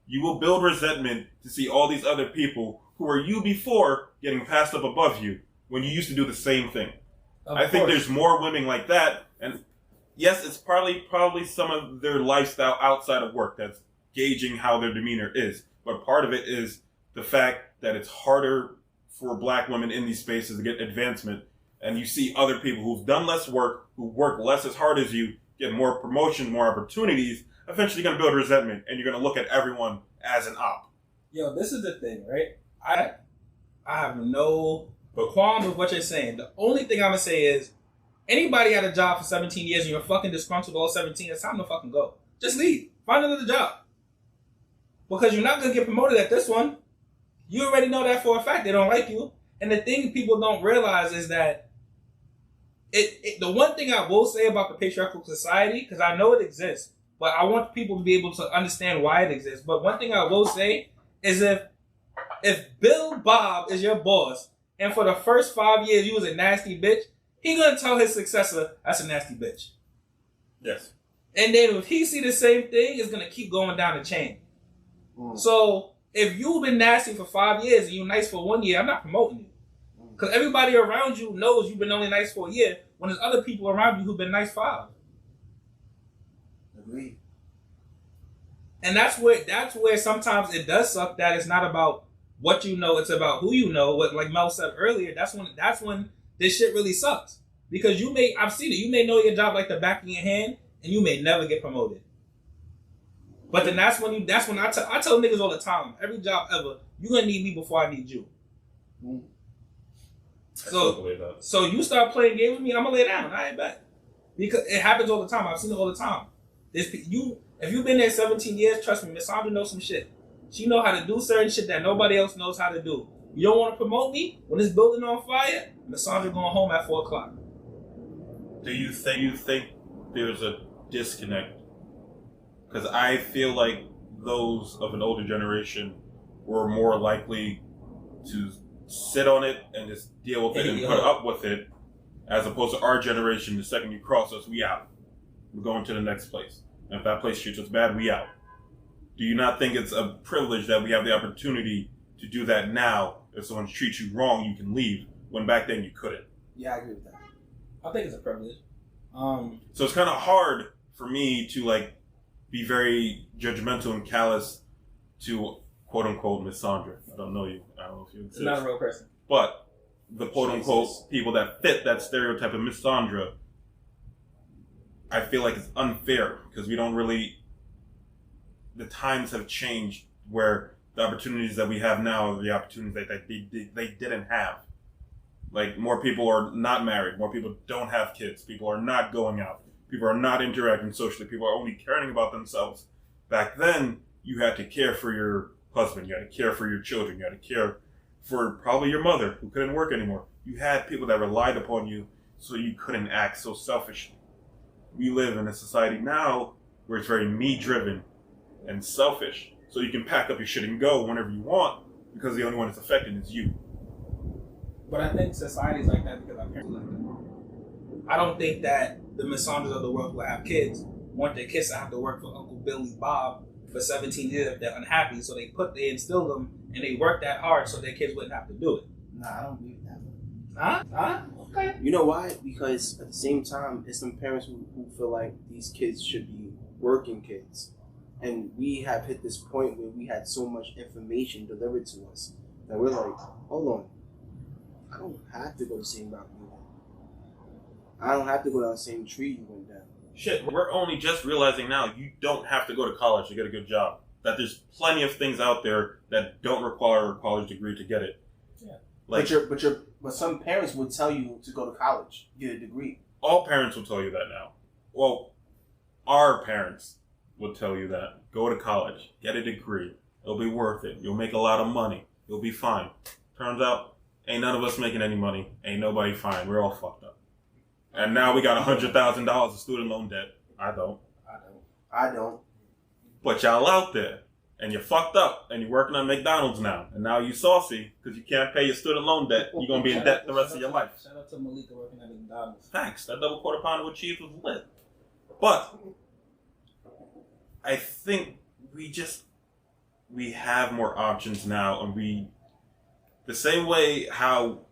You will build resentment to see all these other people who were you before getting passed up above you when you used to do the same thing. I think there's more women like that. And yes, it's probably some of their lifestyle outside of work that's gauging how their demeanor is. But part of it is the fact that it's harder for black women in these spaces to get advancement. And you see other people who've done less work, who work less as hard as you, get more promotion, more opportunities. Eventually you're going to build resentment and you're going to look at everyone as an op. Yo, this is the thing, right? I have no qualms with what you're saying. The only thing I'm going to say is anybody had a job for 17 years and you're fucking disgruntled all 17, it's time to fucking go. Just leave. Find another job. Because you're not going to get promoted at this one. You already know that for a fact. They don't like you. And the thing people don't realize is that the one thing I will say about the patriarchal society, because I know it exists, but I want people to be able to understand why it exists. But one thing I will say is if Bill Bob is your boss, and for the first 5 years you was a nasty bitch, he gonna tell his successor, that's a nasty bitch. Yes. And then if he see the same thing, it's gonna keep going down the chain. So if you've been nasty for 5 years and you're nice for 1 year, I'm not promoting you. Because everybody around you knows you've been only nice for a year when there's other people around you who've been nice 5. Agreed. And that's where sometimes it does suck that it's not about what you know, it's about who you know. What, like Mel said earlier, that's when this shit really sucks. Because I've seen it, you may know your job like the back of your hand and you may never get promoted. But then that's when I tell niggas all the time, every job ever, you're gonna need me before I need you. So you start playing games with me, I'm gonna lay down. I ain't bet. Because it happens all the time. I've seen it all the time. If you've been there 17 years, trust me, Miss Sandra knows some shit. She know how to do certain shit that nobody else knows how to do. You don't want to promote me? When this building on fire, Miss Sandra going home at 4 o'clock. Do you think there's a disconnect? Because I feel like those of an older generation were more likely to sit on it and just deal with it and put up with it, as opposed to our generation, the second you cross us, we out. We're going to the next place. And if that place treats us bad, we out. Do you not think it's a privilege that we have the opportunity to do that now? If someone treats you wrong, you can leave, when back then you couldn't. Yeah, I agree with that. I think it's a privilege. So it's kind of hard for me to be very judgmental and callous to quote unquote Miss Sandra. I don't know you. I don't know if you exist. It's not a real person. But the quote unquote people that fit that stereotype of Miss Sandra, I feel like it's unfair because we don't really. The times have changed where the opportunities that we have now are the opportunities that they didn't have. Like, more people are not married. More people don't have kids. People are not going out. People are not interacting socially. People are only caring about themselves. Back then, you had to care for your husband. You had to care for your children. You had to care for probably your mother who couldn't work anymore. You had people that relied upon you so you couldn't act so selfishly. We live in a society now where it's very me-driven and selfish. So you can pack up your shit and go whenever you want because the only one that's affected is you. But I think society's like that because our parents are like that. I don't think that the Miss Sandras of the world who have kids want their kids to have to work for Uncle Billy Bob for 17 years if they're unhappy. So they instill them and they work that hard so their kids wouldn't have to do it. Nah, I don't believe that. Huh? Okay. You know why? Because at the same time, there's some parents who feel like these kids should be working kids. And we have hit this point where we had so much information delivered to us that we're like, hold on. I don't have to go the same route you went. I don't have to go down the same tree you went down. Shit, we're only just realizing now you don't have to go to college to get a good job. That there's plenty of things out there that don't require a college degree to get it. Yeah. But some parents would tell you to go to college, get a degree. All parents will tell you that now. Well, our parents would tell you that. Go to college, get a degree. It'll be worth it. You'll make a lot of money. You'll be fine. Turns out, ain't none of us making any money. Ain't nobody fine. We're all fucked up. And now we got $100,000 of student loan debt. I don't. But y'all out there, and you're fucked up, and you're working on McDonald's now, and now you saucy because you can't pay your student loan debt. You're gonna be in debt the rest of your life. Shout out to Malika working at McDonald's. Thanks. That double quarter pounder with cheese was lit. But I think we have more options now, and the same way how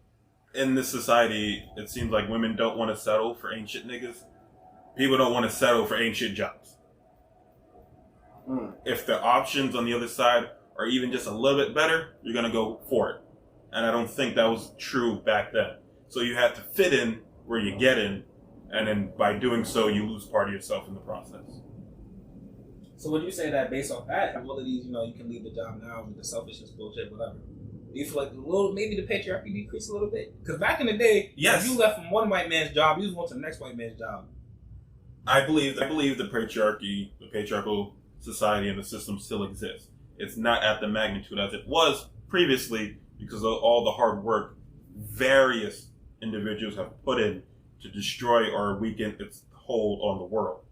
in this society it seems like women don't want to settle for ain't shit niggas, people don't want to settle for ain't shit jobs. If the options on the other side are even just a little bit better, you're gonna go for it. And I don't think that was true back then. So you have to fit in where you get in, and then by doing so, you lose part of yourself in the process. So would you say that based off that abilities, you can leave the job now with the selfishness bullshit, whatever? Do you feel like maybe the patriarchy decreased a little bit? Because back in the day, yes, if you left from one white man's job, you was going to the next white man's job. I believe the patriarchal society and the system still exists. It's not at the magnitude as it was previously because of all the hard work various individuals have put in to destroy or weaken its hold on the world.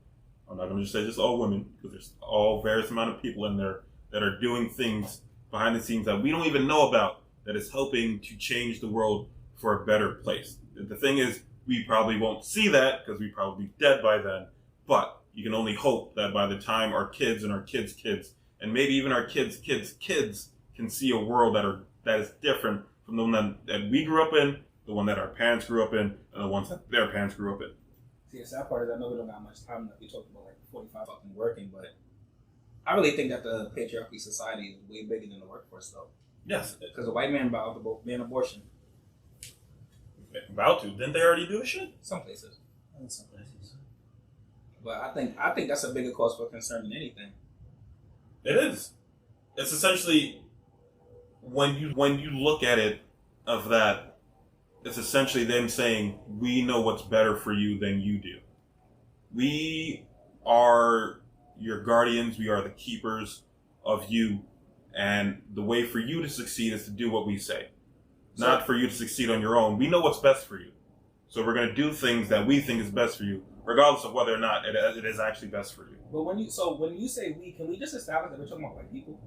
I'm not going to just say just all women, because there's all various amount of people in there that are doing things behind the scenes that we don't even know about that is helping to change the world for a better place. The thing is, we probably won't see that because we probably be dead by then, but you can only hope that by the time our kids and our kids' kids, and maybe even our kids' kids' kids can see a world that is different from the one that we grew up in, the one that our parents grew up in, and the ones that their parents grew up in. See, the sad part is I know we don't got much time left. We talked about like 45 fucking working, but I really think that the patriarchy society is way bigger than the workforce, though. Yes. Because the white man about to ban abortion. About to. Didn't they already do shit? Some places. But I think that's a bigger cause for concern than anything. It is. It's essentially when you look at it of that, it's essentially them saying, we know what's better for you than you do. We are your guardians, we are the keepers of you, and the way for you to succeed is to do what we say. Not for you to succeed on your own. We know what's best for you. So we're going to do things that we think is best for you, regardless of whether or not it is actually best for you. But when you say we, can we just establish that we're talking about white people?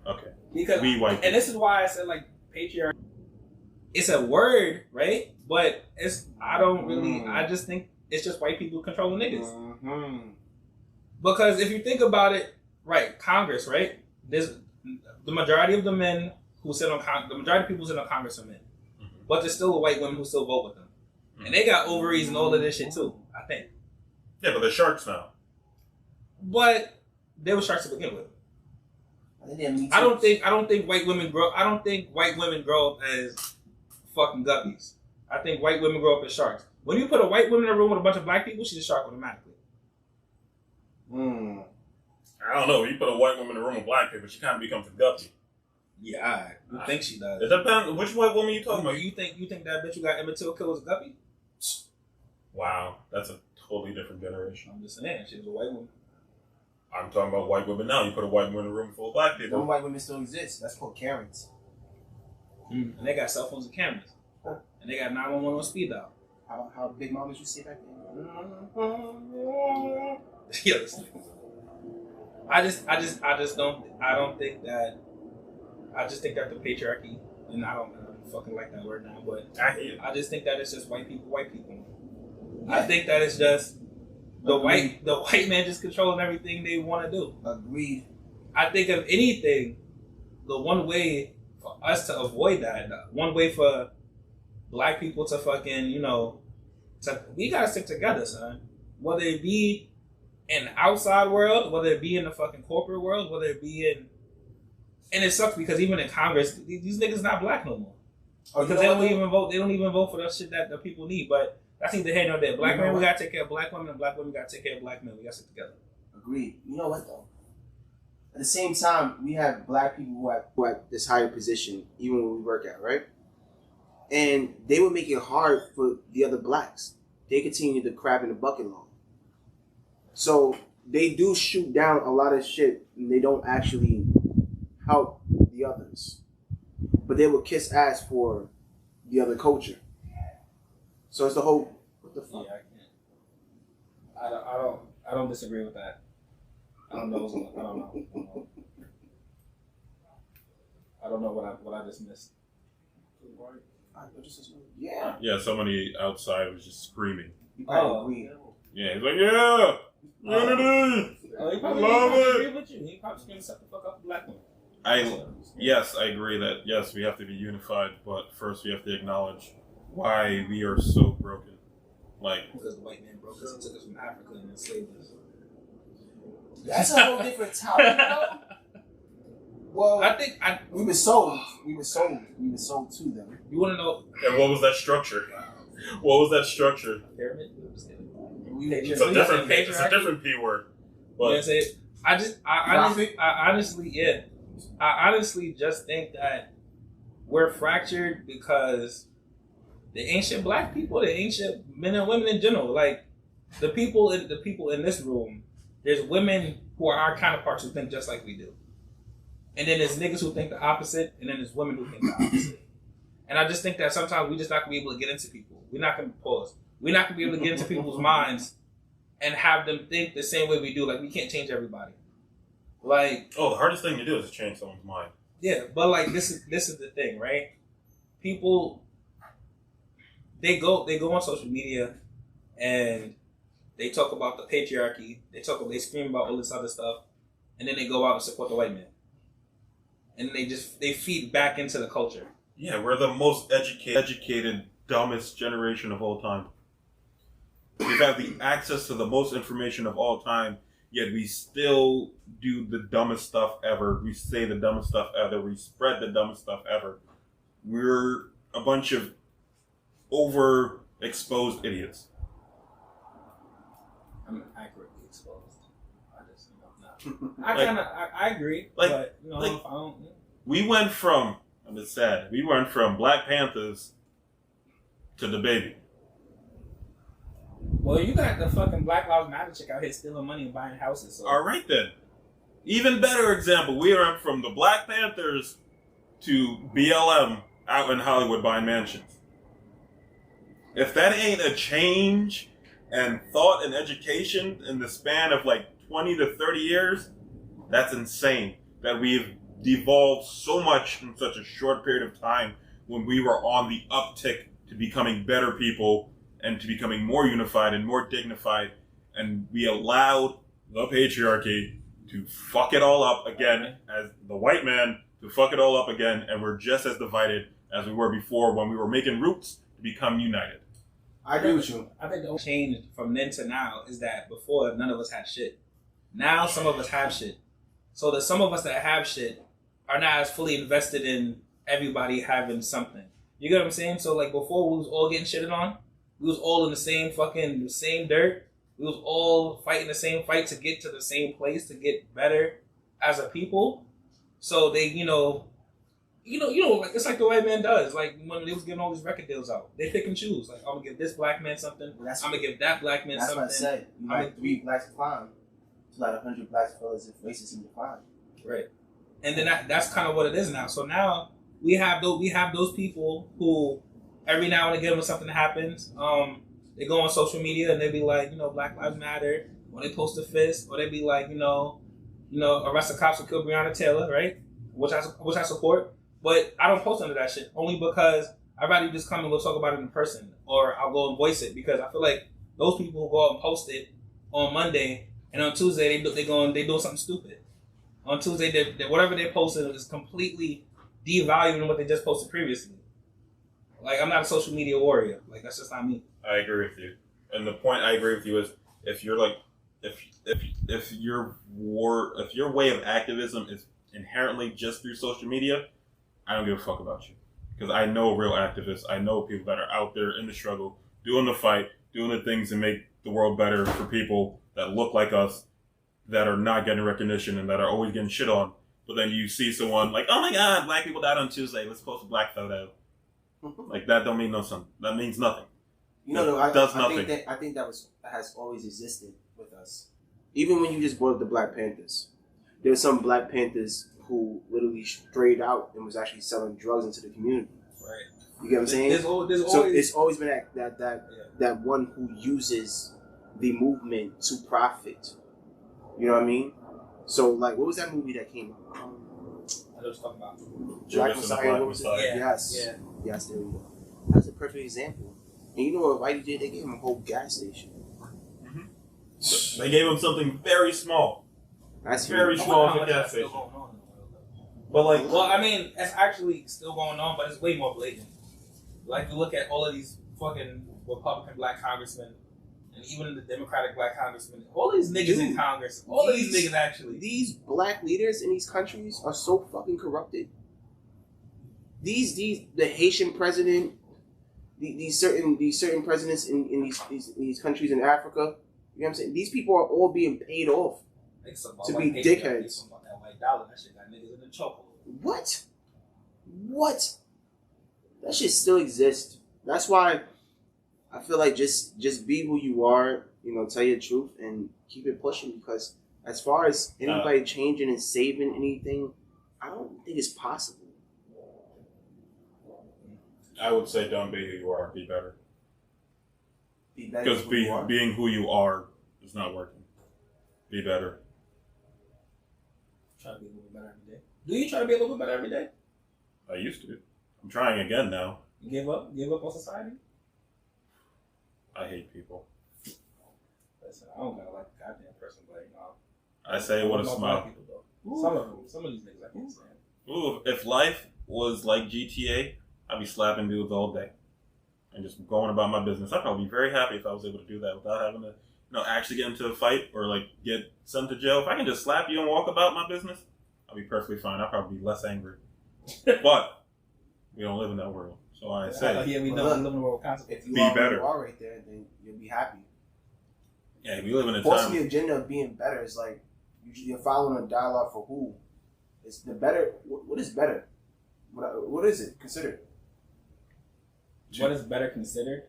Okay. Because we white people. And this is why I said like patriarchy. It's a word, right? But I just think it's just white people controlling niggas. Mm-hmm. Because if you think about it, right, Congress, right? There's the majority of the men who sit on the majority of people who sit on Congress are men. Mm-hmm. But there's still white women who still vote with them. Mm-hmm. And they got ovaries and all of this shit too, I think. Yeah, but they're sharks now. But they were sharks to begin with. I don't think white women grow up as fucking guppies. I think white women grow up as sharks. When you put a white woman in a room with a bunch of black people, she's a shark automatically. I don't know. You put a white woman in a room with black people, she kind of becomes a guppy. Yeah, I think she does. It depends. Which white woman you talking about? You think that bitch who got Emmett Till killed was a guppy? Wow, that's a totally different generation. I'm just saying, she was a white woman. I'm talking about white women now. You put a white woman in a room full of black people. Some white women still exist. That's called Karens. And they got cell phones and cameras. And they got 911 on speed dial. How big mamas you see back then? Yeah, I don't think that. I just think that the patriarchy, and I don't fucking like that word now, but I just think that it's just white people. Yeah. I think that it's just the white man just controlling everything they want to do. Agreed. I think if anything, the one way for us to avoid that, one way for black people to fucking, we gotta stick together, son. Whether it be in the outside world, whether it be in the fucking corporate world, whether it be in, and it sucks because even in Congress, these niggas not black no more. Because they don't even vote. They don't even vote for the shit that the people need. But that's neither here nor there. Black men, we gotta take care of black women, and black women gotta take care of black men. We gotta stick together. Agreed. You know what though? At the same time, we have black people who are at this higher position, even when we work out, right? And they would make it hard for the other blacks. They continue the crab in the bucket law. So they do shoot down a lot of shit and they don't actually help the others. But they will kiss ass for the other culture. So it's the whole what the fuck? Yeah, I can't. I don't disagree with that. I don't know. I don't know what I just missed. Yeah. Yeah, somebody outside was just screaming. You probably agree. Yeah, he's like, yeah, unity. He probably Love it. agree with you. He probably screaming "Shut the fuck up, black woman." Yes, I agree that yes, we have to be unified, but first we have to acknowledge why we are so broken. Like, Because the white man broke us and took us from Africa and enslaved us. That's a whole different topic, though. Well, I think we were sold. We were sold to them. you want to know and what was that structure? What was that structure? pyramid. I'm just kidding. It's a different. It's a different P word. But I honestly just think that we're fractured because the ancient black people, the ancient men and women in general, like the people in this room, there's women who are our counterparts who think just like we do. And then there's niggas who think the opposite, and then there's women who think the opposite. And I just think that sometimes we just not gonna be able to get into people. We're not gonna pause. We're not gonna be able to get into people's minds and have them think the same way we do. Like we can't change everybody. Like the hardest thing to do is to change someone's mind. yeah, but like this is the thing, right? People they go on social media and they talk about the patriarchy. They scream about all this other stuff, and then they go out and support the white man. And they feed back into the culture. Yeah, we're the most educated, dumbest generation of all time. We've had the access to the most information of all time, yet we still do the dumbest stuff ever. We say the dumbest stuff ever. We spread the dumbest stuff ever. We're a bunch of overexposed idiots. I'm accurately exposed. I agree. Like, but like, if I don't. We went from, and it's sad, we went from Black Panthers to the baby. Well, you got the fucking Black Lives Matter chick out here stealing money and buying houses. So. All right then. Even better example, we went from the Black Panthers to BLM out in Hollywood buying mansions. If that ain't a change and thought and education in the span of like 20 to 30 years, that's insane that we've devolved so much in such a short period of time when we were on the uptick to becoming better people and to becoming more unified and more dignified, and we allowed the patriarchy to fuck it all up again, as the white man to fuck it all up again, and we're just as divided as we were before when we were making roots to become united. I agree with you. I think the change from then to now is that before none of us had shit. Now some of us have shit. So the some of us that have shit are not as fully invested in everybody having something. You get what I'm saying? So like before we was all getting shitted on. We was all in the same dirt. We was all fighting the same fight to get to the same place, to get better as a people. So they, like it's like the white man does. Like when they was giving all these record deals out, they pick and choose. Like I'm gonna give this black man something. I'm gonna give that black man something. That's what I said. You like 3 blacks climb. It's like 100 blacks fellas if racism decline. Right. And then that's kind of what it is now. So now we have those people who every now and again when something happens, they go on social media and they be like, Black Lives Matter, or they post a fist, or they be like, arrest the cops who killed Breonna Taylor, right? Which I support. But I don't post under that shit only because I'd rather just come and go talk about it in person, or I'll go and voice it because I feel like those people who go out and post it on Monday and on Tuesday they doing something stupid. On Tuesday, they whatever they posted is completely devaluing what they just posted previously. Like I'm not a social media warrior. Like that's just not me. I agree with you, and the point I agree with you is if you're like if your way of activism is inherently just through social media, I don't give a fuck about you because I know real activists. I know people that are out there in the struggle, doing the fight, doing the things to make the world better for people that look like us, that are not getting recognition and that are always getting shit on. But then you see someone like, oh my God, black people died on Tuesday. Let's post a black photo. Like that don't mean nothing. That means nothing. I does nothing. I think that has always existed with us. even when you just brought up the Black Panthers, there were some Black Panthers who literally strayed out and was actually selling drugs into the community. Right. You get what I'm saying? There's So always, it's always been that one who uses the movement to profit. You know what I mean? So like, what was that movie that came out? I know what you're talking about. Black Judas and the Messiah. Black What was it? Messiah. Yes. Yeah. Yes, there we go. That's a perfect example. And you know what Whitey did? They gave him a whole gas station. They gave him something very small. That's Very huge. small How for much gas that's still station. going on? But like, Well, I mean, it's actually still going on, but it's way more blatant. Like, you look at all of these fucking Republican black congressmen, and even the Democratic black congressmen, all these niggas in Dude, Congress, all of these niggas actually. These black leaders in these countries are so fucking corrupted. The Haitian president, these certain presidents in these countries in Africa, you know what I'm saying? These people are all being paid off. To be dickheads. About that white dollar, that shit got niggas in the chokehold. What? That shit still exists. That's why I feel like just be who you are, you know, tell your truth and keep it pushing, because as far as anybody changing and saving anything, I don't think it's possible. I would say don't be who you are, be better. Be better Because than who you are. being who you are is not working. Be better. Try to be a little bit better every day. Do you try to be a little bit better every day? I used to. I'm trying again now. You give up? Give up on society? I hate people. Listen, I don't gotta like a goddamn person, but you know. I say what a Black smile. people, though. Some of these niggas I can't stand. Ooh, if life was like GTA, I'd be slapping dudes all day and just going about my business. I'd probably be very happy if I was able to do that without having to, actually get into a fight or like get sent to jail. If I can just slap you and walk about my business, I'll be perfectly fine. I'll probably be less angry. But we don't live in that world, so I say, Yeah, we Well, know look, we live in a world of consequences. If you Be are who better. you are right there, then you'll be happy. yeah, we live in a Forcing the time. agenda of being better is like you're following a dialogue for who? It's the better. What is better? What is it considered? What is better considered?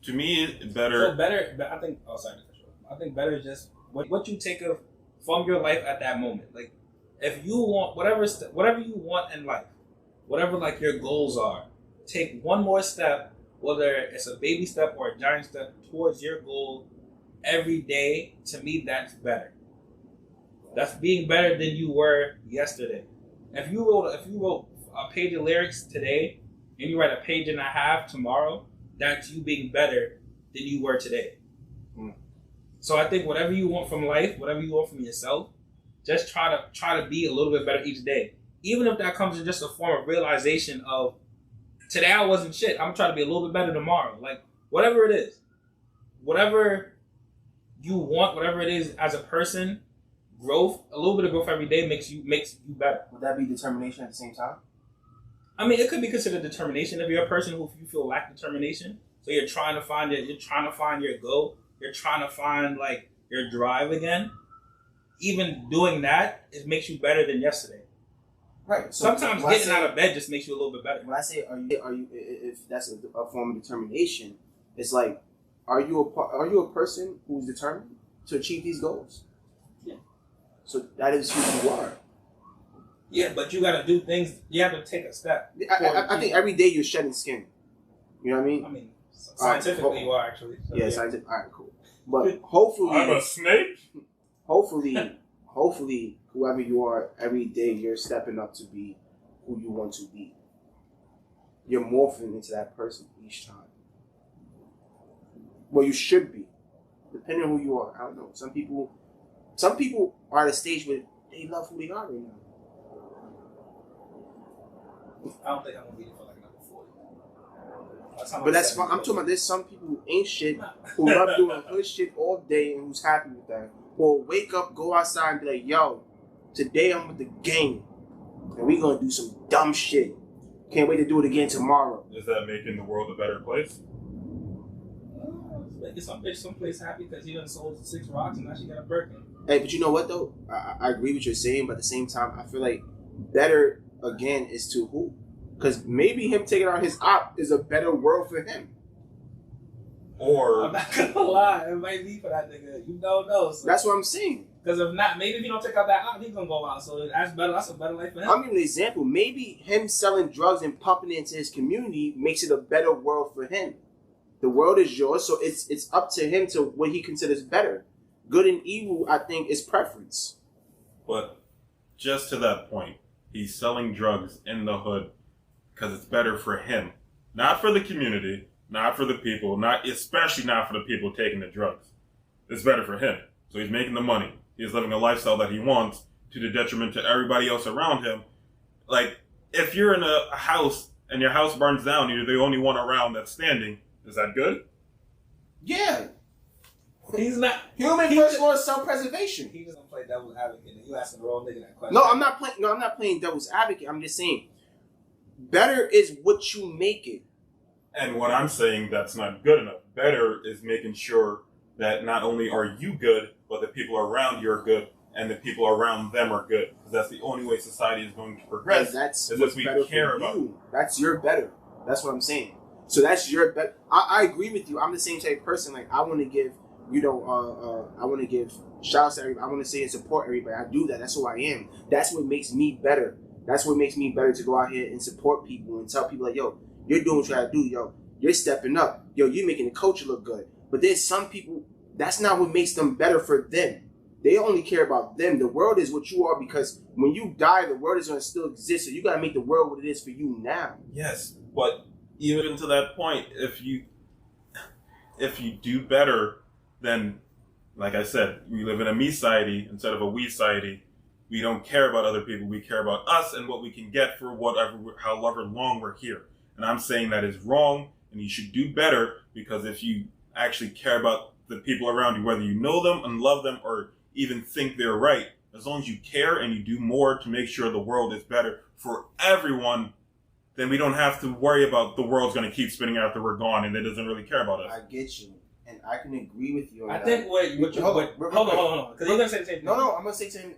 To me, better. So better, I think. Oh, sorry, for sure. I think better is just what you take of from your life at that moment. Like, if you want whatever you want in life, whatever like your goals are, take one more step, whether it's a baby step or a giant step towards your goal every day. To me, that's better. That's being better than you were yesterday. If you wrote a page of lyrics today and you write a page and a half tomorrow, that's you being better than you were today. So I think whatever you want from life, whatever you want from yourself, just try to be a little bit better each day. Even if that comes in just a form of realization of today I wasn't shit, I'm gonna try to be a little bit better tomorrow. Like whatever it is. Whatever you want, whatever it is as a person, growth, a little bit of growth every day makes you better. Would that be determination at the same time? I mean, it could be considered determination if you're a person who you feel lack determination. So you're trying to find your goal. You're trying to find like your drive again. Even doing that, it makes you better than yesterday. Right. So Sometimes getting out of bed just makes you a little bit better. When I say are you if that's a form of determination, it's like are you a person who's determined to achieve these goals? Yeah. So that is who you are. Yeah, but you got to do things. You have to take a step. I think every day you're shedding skin. You know what I mean? I mean, scientifically, you are actually. So, Yeah, scientific. All right, cool. But hopefully, I'm a snake. hopefully, whoever you are, every day you're stepping up to be who you want to be. You're morphing into that person each time. Well, you should be, depending on who you are. I don't know. Some people are at a stage where they love who they are right now. I don't think I'm gonna be there for like another 40. But that's fine. I'm talking about there's some people who ain't shit, who love doing hood shit all day and who's happy with that. Who'll wake up, go outside and be like, yo, today I'm with the gang and we gonna do some dumb shit. Can't wait to do it again tomorrow. Is that making the world a better place? Making some bitch someplace happy because he done sold 6 rocks and now she got a Birkin. Hey, but you know what though? I agree with what you're saying, but at the same time, I feel like better again is to who? Because maybe him taking out his op is a better world for him. Or I'm not gonna lie, it might be for that nigga. You don't know. So. That's what I'm saying. Because if not, maybe if you don't take out that out, he's gonna go out. So that's better. That's a better life for him. I'll give you an example. Maybe him selling drugs and pumping it into his community makes it a better world for him. The world is yours, so it's up to him to what he considers better. Good and evil, I think, is preference. But just to that point, he's selling drugs in the hood because it's better for him, not for the community, not for the people, especially not for the people taking the drugs. It's better for him. So he's making the money. He's living a lifestyle that he wants to the detriment to everybody else around him. Like, if you're in a house and your house burns down, you're the only one around that's standing, is that good? Yeah. He's not. Human first law is self-preservation. He just gonna play devil's advocate. And you asking the wrong nigga that question. No, I'm not playing devil's advocate. I'm just saying, better is what you make it. And what I'm saying, that's not good enough. Better is making sure that not only are you good, but the people around you are good, and the people around them are good. Because that's the only way society is going to progress. And that's is what's if we better care for about you. That's your better. That's what I'm saying. So that's your better. I agree with you. I'm the same type of person. Like, I want to give, I want to give shouts to everybody. I want to say and support everybody. I do that. That's who I am. That's what makes me better. That's what makes me better, to go out here and support people and tell people like, yo, you're doing what you gotta do. Yo, you're stepping up. Yo, you're making the culture look good. But there's some people, that's not what makes them better for them. They only care about them. The world is what you are, because when you die, the world is going to still exist. So you got to make the world what it is for you now. Yes, but even to that point, if you do better, then, like I said, we live in a me-society instead of a we-society. We don't care about other people. We care about us and what we can get for however long we're here. And I'm saying that is wrong, and you should do better, because if you actually care about the people around you, whether you know them and love them or even think they're right, as long as you care and you do more to make sure the world is better for everyone, then we don't have to worry about the world's going to keep spinning after we're gone and it doesn't really care about us. I get you. And I can agree with you on that. I think what hold on. Because you're going to say the same thing. No, I'm going to say to him,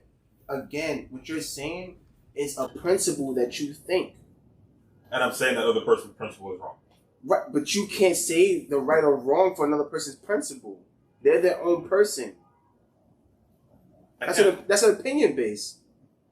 again, what you're saying is a principle that you think. And I'm saying that other person's principle is wrong. Right, but you can't say the right or wrong for another person's principle. They're their own person. That's an opinion base.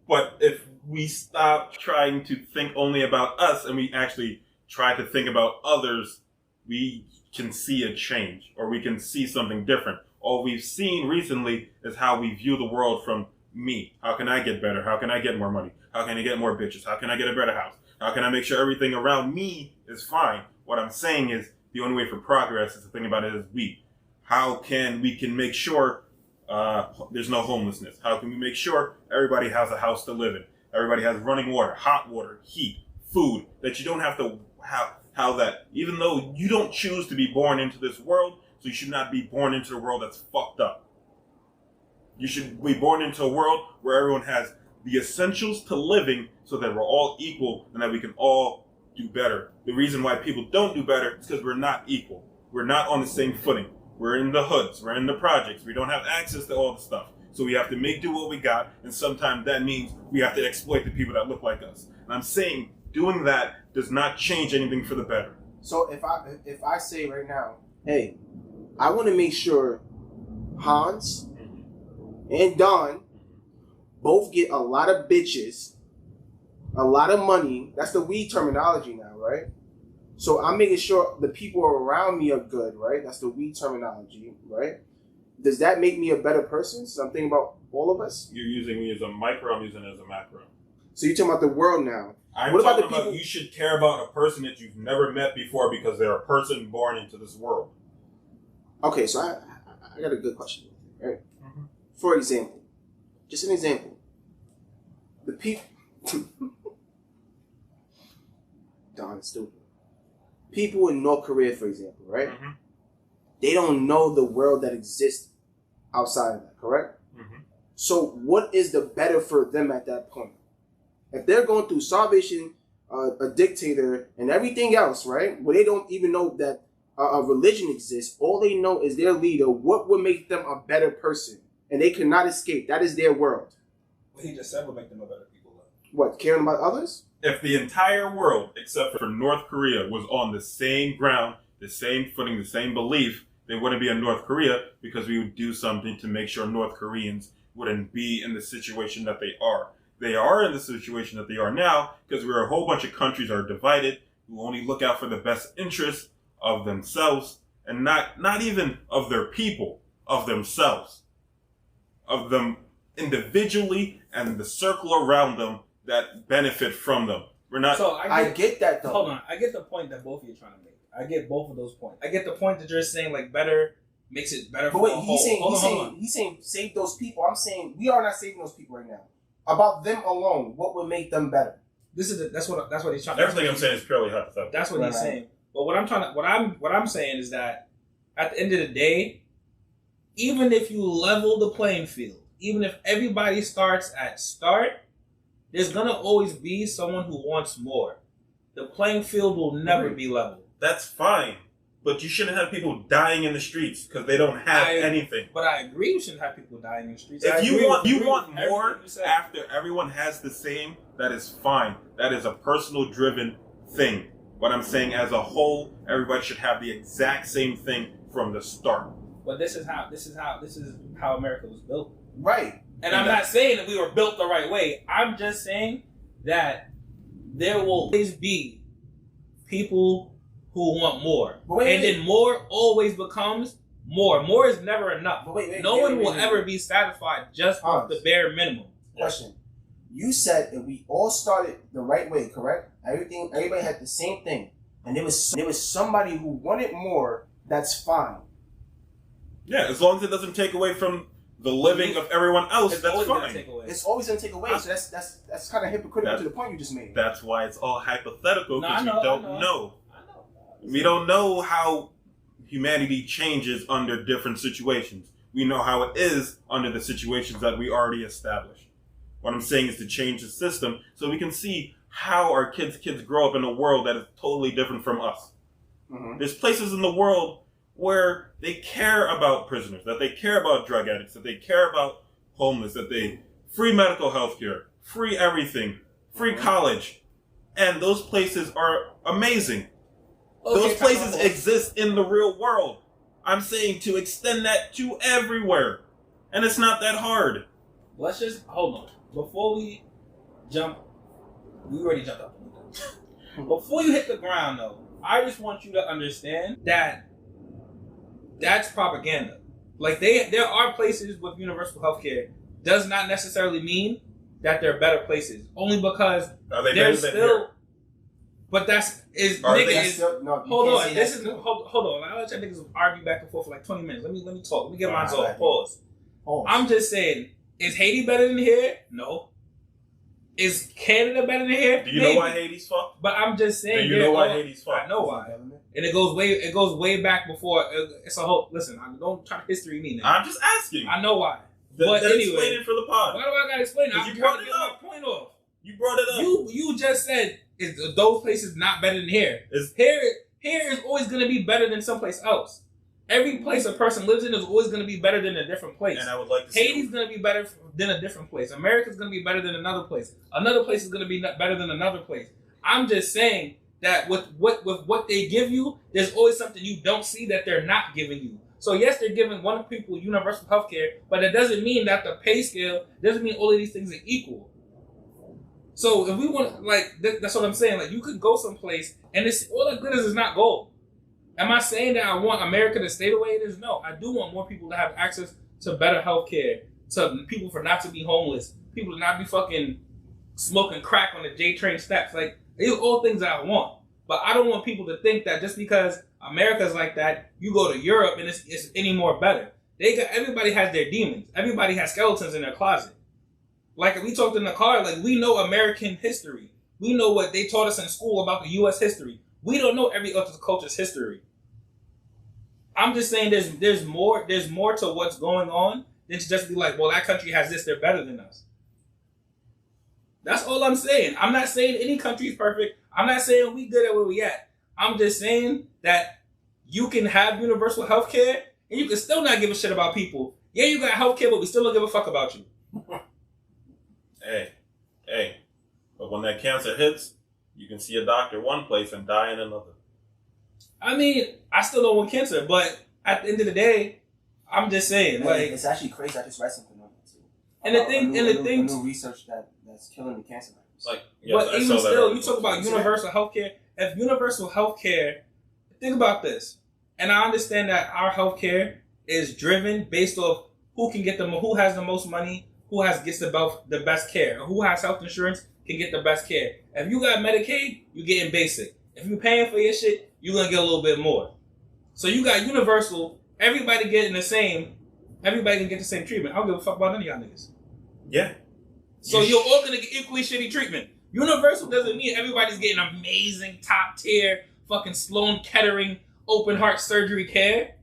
But if we stop trying to think only about us and we actually try to think about others, we can see a change, or we can see something different. All we've seen recently is how we view the world from me. How can I get better? How can I get more money? How can I get more bitches? How can I get a better house? How can I make sure everything around me is fine? What I'm saying is the only way for progress is to think about it as we. How can we make sure there's no homelessness? How can we make sure everybody has a house to live in? Everybody has running water, hot water, heat, food, that you don't have to how that, even though you don't choose to be born into this world, so you should not be born into a world that's fucked up. You should be born into a world where everyone has the essentials to living, so that we're all equal and that we can all do better. The reason why people don't do better is because we're not equal. We're not on the same footing. We're in the hoods. We're in the projects. We don't have access to all the stuff. So we have to make do what we got, and sometimes that means we have to exploit the people that look like us. And I'm saying doing that does not change anything for the better. So if I say right now, hey, I want to make sure Hans and Don both get a lot of bitches, a lot of money. That's the we terminology now, right? So I'm making sure the people around me are good, right? That's the we terminology, right? Does that make me a better person? So I'm thinking about all of us. You're using me as a micro, I'm using it as a macro. So you're talking about the world now. What about the people? You should care about a person that you've never met before, because they're a person born into this world. Okay, so I got a good question, right? Mm-hmm. For example, just an example. The people... Darn stupid. People in North Korea, for example, right? Mm-hmm. They don't know the world that exists outside of that, correct? Mm-hmm. So what is the better for them at that point? If they're going through starvation, a dictator, and everything else, right? Where they don't even know that a religion exists, all they know is their leader. What would make them a better person? And they cannot escape. That is their world. What he just said would make them a better people. What, caring about others? If the entire world, except for North Korea, was on the same ground, the same footing, the same belief, they wouldn't be in North Korea because we would do something to make sure North Koreans wouldn't be in the situation that they are. They are in the situation that they are now because we're a whole bunch of countries are divided who only look out for the best interests of themselves and not even of their people, of themselves, of them individually and the circle around them that benefit from them. We're not. So I get that though. Hold on, I get the point that both of you are trying to make. I get both of those points. I get the point that you're saying like better makes it better. But for wait, the whole. he's saying save those people. I'm saying we are not saving those people right now. About them alone, what would make them better? That's what he's trying. Everything I'm saying is purely hypothetical. That's what he's saying. But what I'm saying is that at the end of the day, even if you level the playing field, even if everybody starts at start, there's gonna always be someone who wants more. The playing field will never be level. That's fine. But you shouldn't have people dying in the streets because they don't have anything. But I agree you shouldn't have people dying in the streets. If you want more after everyone has the same, that is fine. That is a personal driven thing. What I'm saying as a whole, everybody should have the exact same thing from the start. But this is how America was built. Right. And I'm not saying that we were built the right way. I'm just saying that there will always be people who want more. Then more always becomes more. More is never enough. No one will ever be satisfied just with the bare minimum. Question. You said that we all started the right way, correct? Everybody had the same thing. And there was somebody who wanted more, that's fine. Yeah, as long as it doesn't take away from the living of everyone else, that's fine. It's always going to take away. So that's kind of hypocritical to the point you just made. That's why it's all hypothetical, because we don't know. We don't know how humanity changes under different situations. We know how it is under the situations that we already established. What I'm saying is to change the system so we can see how our kids grow up in a world that is totally different from us. Mm-hmm. There's places in the world where they care about prisoners, that they care about drug addicts, that they care about homeless, that they free medical health care, free everything, free college. And those places are amazing. Those places exist in the real world. I'm saying to extend that to everywhere. And it's not that hard. Let's just hold on. Before we jump, we already jumped up. Before you hit the ground though, I just want you to understand that that's propaganda. Like there are places with universal health care does not necessarily mean that they're better places. Only because they're still. But hold on. This is hold on. I'll let you niggas argue back and forth for like 20 minutes. Let me talk. Let me get mine off. Pause. I'm just saying, is Haiti better than here? No. Is Canada better than here? Do you know why Haiti's fucked? But I'm just saying. Do you know why Haiti's fucked? I know why. And it goes way back before. It's a whole. Listen, I don't try to history me now. I'm just asking. I know why. But anyway, explain it for the pod. Why do I gotta explain it? I'm trying to get my point off. You brought it up. You just said is those places not better than here? Here is always going to be better than someplace else. Every place a person lives in is always going to be better than a different place. And I would like to Haiti's going to be better than a different place. America's going to be better than another place. Another place is going to be better than another place. I'm just saying that with what they give you, there's always something you don't see that they're not giving you. So yes, they're giving one people universal health care, but it doesn't mean that the pay scale doesn't mean all of these things are equal. So if we want, that's what I'm saying. Like, you could go someplace and it's all that glitters is not gold. Am I saying that I want America to stay the way it is? No, I do want more people to have access to better health care, to people for not to be homeless, people to not be fucking smoking crack on the J train steps. Like, these are all things that I want. But I don't want people to think that just because America's like that, you go to Europe and it's any more better. Everybody has their demons. Everybody has skeletons in their closet. Like we talked in the car, like we know American history. We know what they taught us in school about the U.S. history. We don't know every other culture's history. I'm just saying there's more to what's going on than to just be like, well, that country has this, they're better than us. That's all I'm saying. I'm not saying any country is perfect. I'm not saying we good at where we at. I'm just saying that you can have universal health care and you can still not give a shit about people. Yeah, you got health care, but we still don't give a fuck about you. Hey, but when that cancer hits, you can see a doctor one place and die in another. I mean, I still don't want cancer, but at the end of the day, I'm just saying, Man, like, it's actually crazy. I just read something on it too. and the About thing, new research that's killing the cancer virus. Like, yeah, but I even saw that still, you article. talk about universal healthcare. If universal healthcare, think about this, and I understand that our healthcare is driven based off who can get who has the most money, who gets the best care, who has health insurance can get the best care. If you got Medicaid, you getting basic. If you paying for your shit, you gonna get a little bit more. So you got universal, everybody getting the same. Everybody can get the same treatment. I don't give a fuck about none of y'all niggas. Yeah. So you're all gonna get equally shitty treatment. Universal doesn't mean everybody's getting amazing, top tier, fucking Sloan Kettering open heart surgery care.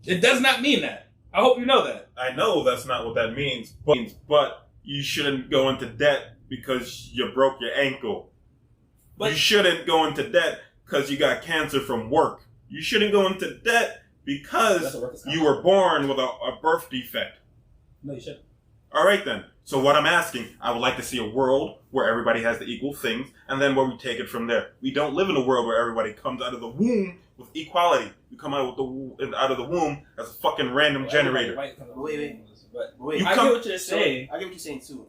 It does not mean that. I hope you know that. I know that's not what that means, but you shouldn't go into debt because you broke your ankle. But you shouldn't go into debt because you got cancer from work. You shouldn't go into debt because you were born with a birth defect. no, you shouldn't. All right, then. So what I'm asking, I would like to see a world where everybody has the equal things, and then where we take it from there. We don't live in a world where everybody comes out of the womb with equality. We come out of the womb as a fucking random generator. Wait. But I get what you're saying. I get what you're saying too.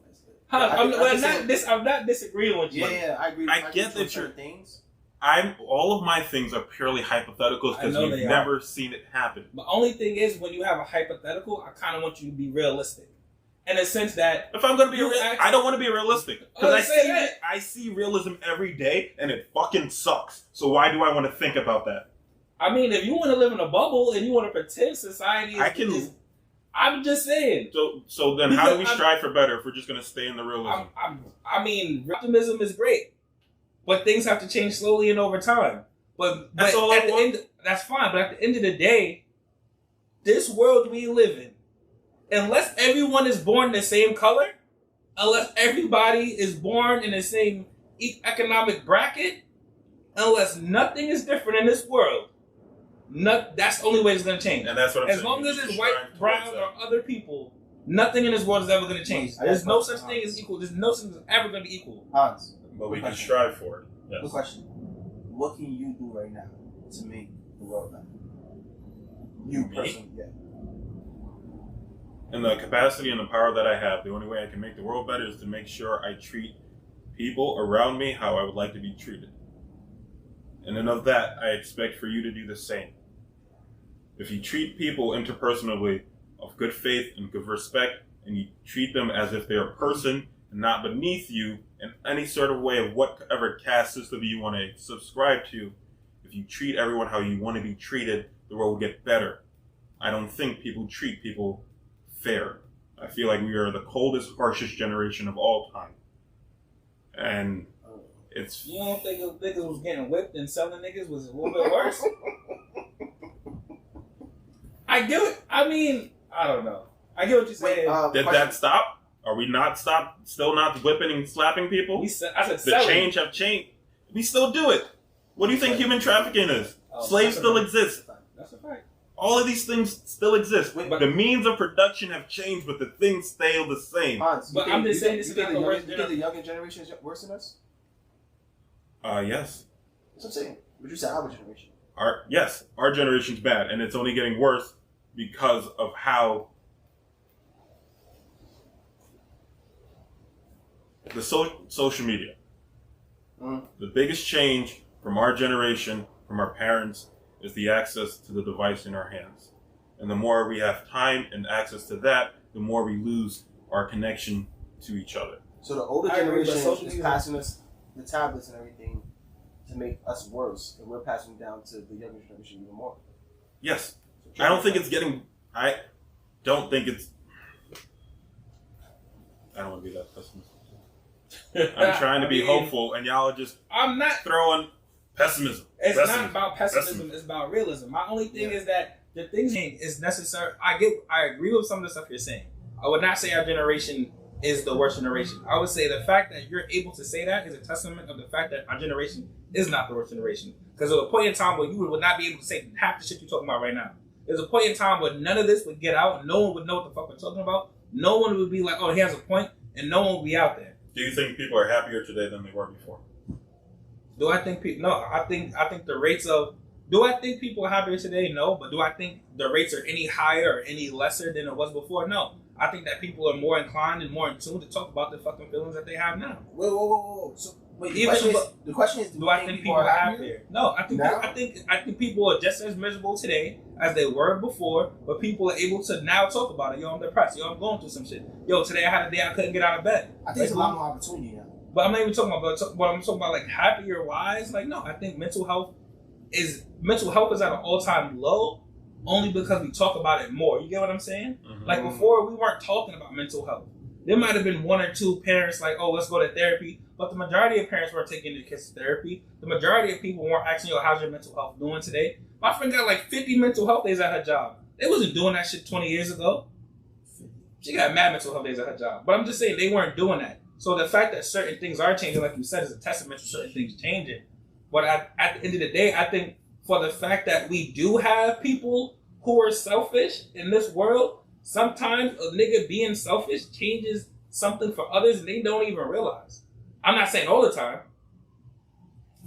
I'm not disagreeing with you. Yeah, I agree. I get that certain things. All of my things are purely hypotheticals because we've never seen it happen. The only thing is, when you have a hypothetical, I kind of want you to be realistic. In a sense that... If I'm going to be I don't want to be realistic. Because I see realism every day, and it fucking sucks. So why do I want to think about that? I mean, if you want to live in a bubble and you want to pretend society is... I'm just saying. So then how do we strive for better if we're just going to stay in the realism? I mean, optimism is great. But things have to change slowly and over time. But that's all at the end, that's fine. But at the end of the day, this world we live in, unless everyone is born the same color, unless everybody is born in the same economic bracket, unless nothing is different in this world, that's the only way it's going to change. And that's what I'm saying. As long as it's white, brown, or other people, nothing in this world is ever going to change. There's no such thing as equal. There's no such thing as ever going to be equal. Hans. But we can strive for it. Yes. Good question. What can you do right now to make the world better? You personally, yeah. And the capacity and the power that I have, the only way I can make the world better is to make sure I treat people around me how I would like to be treated. And then of that, I expect for you to do the same. If you treat people interpersonally of good faith and good respect, and you treat them as if they're a person and not beneath you in any sort of way of whatever caste system you want to subscribe to, if you treat everyone how you want to be treated, the world will get better. I don't think people treat people fair. I feel like we are the coldest, harshest generation of all time. And it's... You don't think niggas was getting whipped and selling niggas was a little bit worse? I get it. I mean, I don't know. I get what you're saying. Did that stop? Are we still not whipping and slapping people? I said the change have changed. We still do it. What do you think human trafficking is? Slaves still exist. That's a fact. All of these things still exist. But the means of production have changed, but the things stay the same. Hans, but I'm just saying this is not the worst. You think the younger generation is worse than us? Yes. That's what I'm saying. But you said our generation. Yes, our generation's bad, and it's only getting worse because of how the social media. The biggest change from our generation, from our parents, is the access to the device in our hands. And the more we have time and access to that, the more we lose our connection to each other. So the older generation is passing us the tablets and everything to make us worse, and we're passing down to the younger generation even more. Yes. I don't think it's I don't want to be that pessimistic. I'm trying to be hopeful, and y'all are just throwing pessimism. It's not about pessimism. It's about realism. My only thing is that the things is necessary. I agree with some of the stuff you're saying. I would not say our generation is the worst generation. I would say the fact that you're able to say that is a testament of the fact that our generation is not the worst generation. Because there was a point in time where you would not be able to say half the shit you're talking about right now. There's a point in time where none of this would get out. No one would know what the fuck we're talking about. No one would be like, oh, he has a point, and no one would be out there. Do you think people are happier today than they were before? Do I think people? No, I think the rates of. Do I think people are happier today? No, but do I think the rates are any higher or any lesser than it was before? No. I think that people are more inclined and more in tune to talk about the fucking feelings that they have now. Whoa. So, wait, the question is, do I think people are happier? No, I think people are just as miserable today as they were before, but people are able to now talk about it. Yo, I'm depressed. Yo, I'm going through some shit. Yo, today I had a day I couldn't get out of bed. I think it's a lot more opportunity now. But I'm not even talking about. But I'm talking about like happier wise. Like no, I think mental health is at an all-time low only because we talk about it more. You get what I'm saying? Mm-hmm. Like before, we weren't talking about mental health. There might have been one or two parents like, oh, let's go to therapy. But the majority of parents weren't taking their kids to therapy. The majority of people weren't asking, yo, how's your mental health doing today? My friend got like 50 mental health days at her job. They wasn't doing that shit 20 years ago. She got mad mental health days at her job. But I'm just saying they weren't doing that. So the fact that certain things are changing, like you said, is a testament to certain things changing. But at the end of the day, I think for the fact that we do have people who are selfish in this world, sometimes a nigga being selfish changes something for others and they don't even realize. I'm not saying all the time.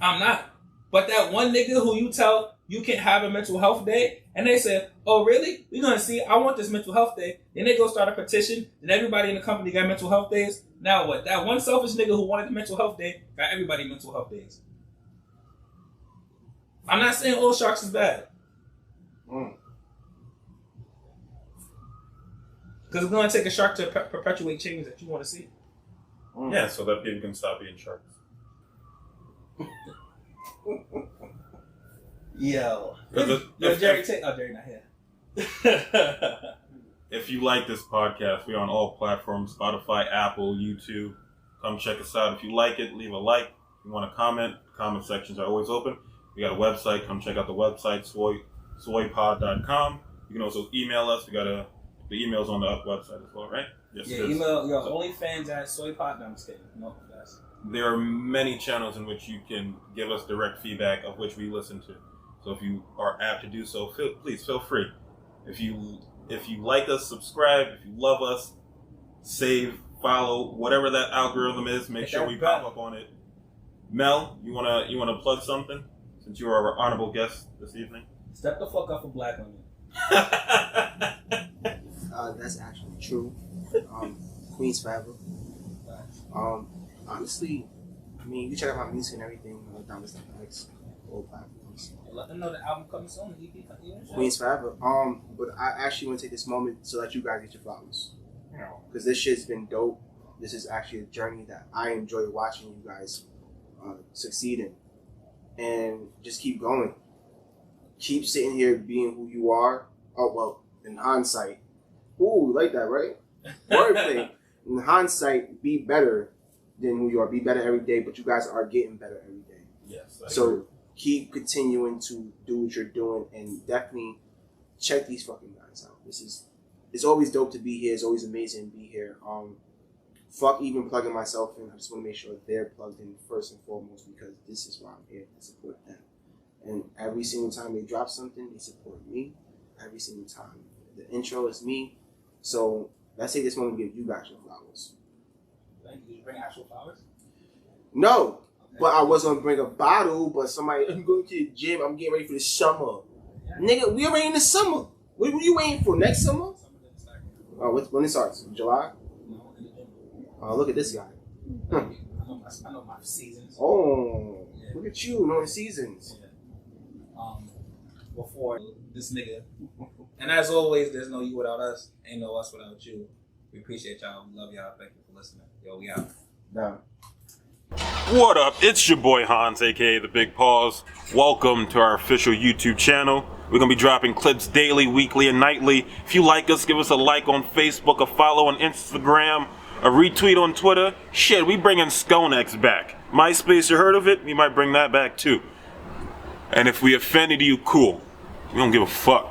I'm not. But that one nigga who you tell you can't have a mental health day, and they said, oh, really? We're going to see. I want this mental health day. Then they go start a petition, and everybody in the company got mental health days. Now what? That one selfish nigga who wanted the mental health day got everybody mental health days. I'm not saying all sharks is bad. Because it's going to take a shark to perpetuate change that you want to see. Yeah, so that people can stop being sharks. Yo, Gerry, Gerry not here. If you like this podcast, we're on all platforms, Spotify, Apple, YouTube. Come check us out. If you like it, leave a like. If you want to comment, comment sections are always open. We got a website. Come check out the website, soypod.com. You can also email us. We got the email's on the website as well, right? Yes, yeah, email your OnlyFans at soypod. No, I'm just kidding. No, that's... There are many channels in which you can give us direct feedback of which we listen to. So if you are apt to do so, please feel free. If you like us, subscribe. If you love us, save, follow, whatever that algorithm is. Make sure we pop up on it. Mel, you wanna plug something since you are our honorable guest this evening? Step the fuck up for black women. That's actually true. Queens forever. Honestly, I mean, you check out my music and everything. Diamonds X, all platforms. Let them know the album coming soon. The EP coming. Queens forever. But I actually want to take this moment to let you guys get your flowers. Because this shit's been dope. This is actually a journey that I enjoy watching you guys succeed in. And just keep going. Keep sitting here being who you are. Oh, well, in hindsight. Ooh, like that, right? Wordplay. In hindsight, be better than who you are. Be better every day, but you guys are getting better every day. Yes. So keep continuing to do what you're doing and definitely check these fucking guys out. It's always dope to be here. It's always amazing to be here. Fuck even plugging myself in. I just want to make sure they're plugged in first and foremost because this is why I'm here to support them. And every single time they drop something, they support me. Every single time. The intro is me. So let's take this moment to give you guys your flowers. Did you bring actual flowers? No. Okay. But I was going to bring a bottle, but somebody, I'm going to the gym. I'm getting ready for the summer. Yeah. Nigga, we already in the summer. What are you waiting for? Next summer? When it starts? July? No, in the gym. Oh, look at this guy. I know my seasons. Oh, yeah. Look at you knowing seasons. Yeah. Before this nigga. And as always, there's no you without us. Ain't no us without you. We appreciate y'all. We love y'all. Thank you for listening. Yo, we out. Nah. What up? It's your boy Hans, aka The Big Paws. Welcome to our official YouTube channel. We're going to be dropping clips daily, weekly, and nightly. If you like us, give us a like on Facebook, a follow on Instagram, a retweet on Twitter. Shit, we bringing Skonex back. MySpace, you heard of it? We might bring that back too. And if we offended you, cool. We don't give a fuck.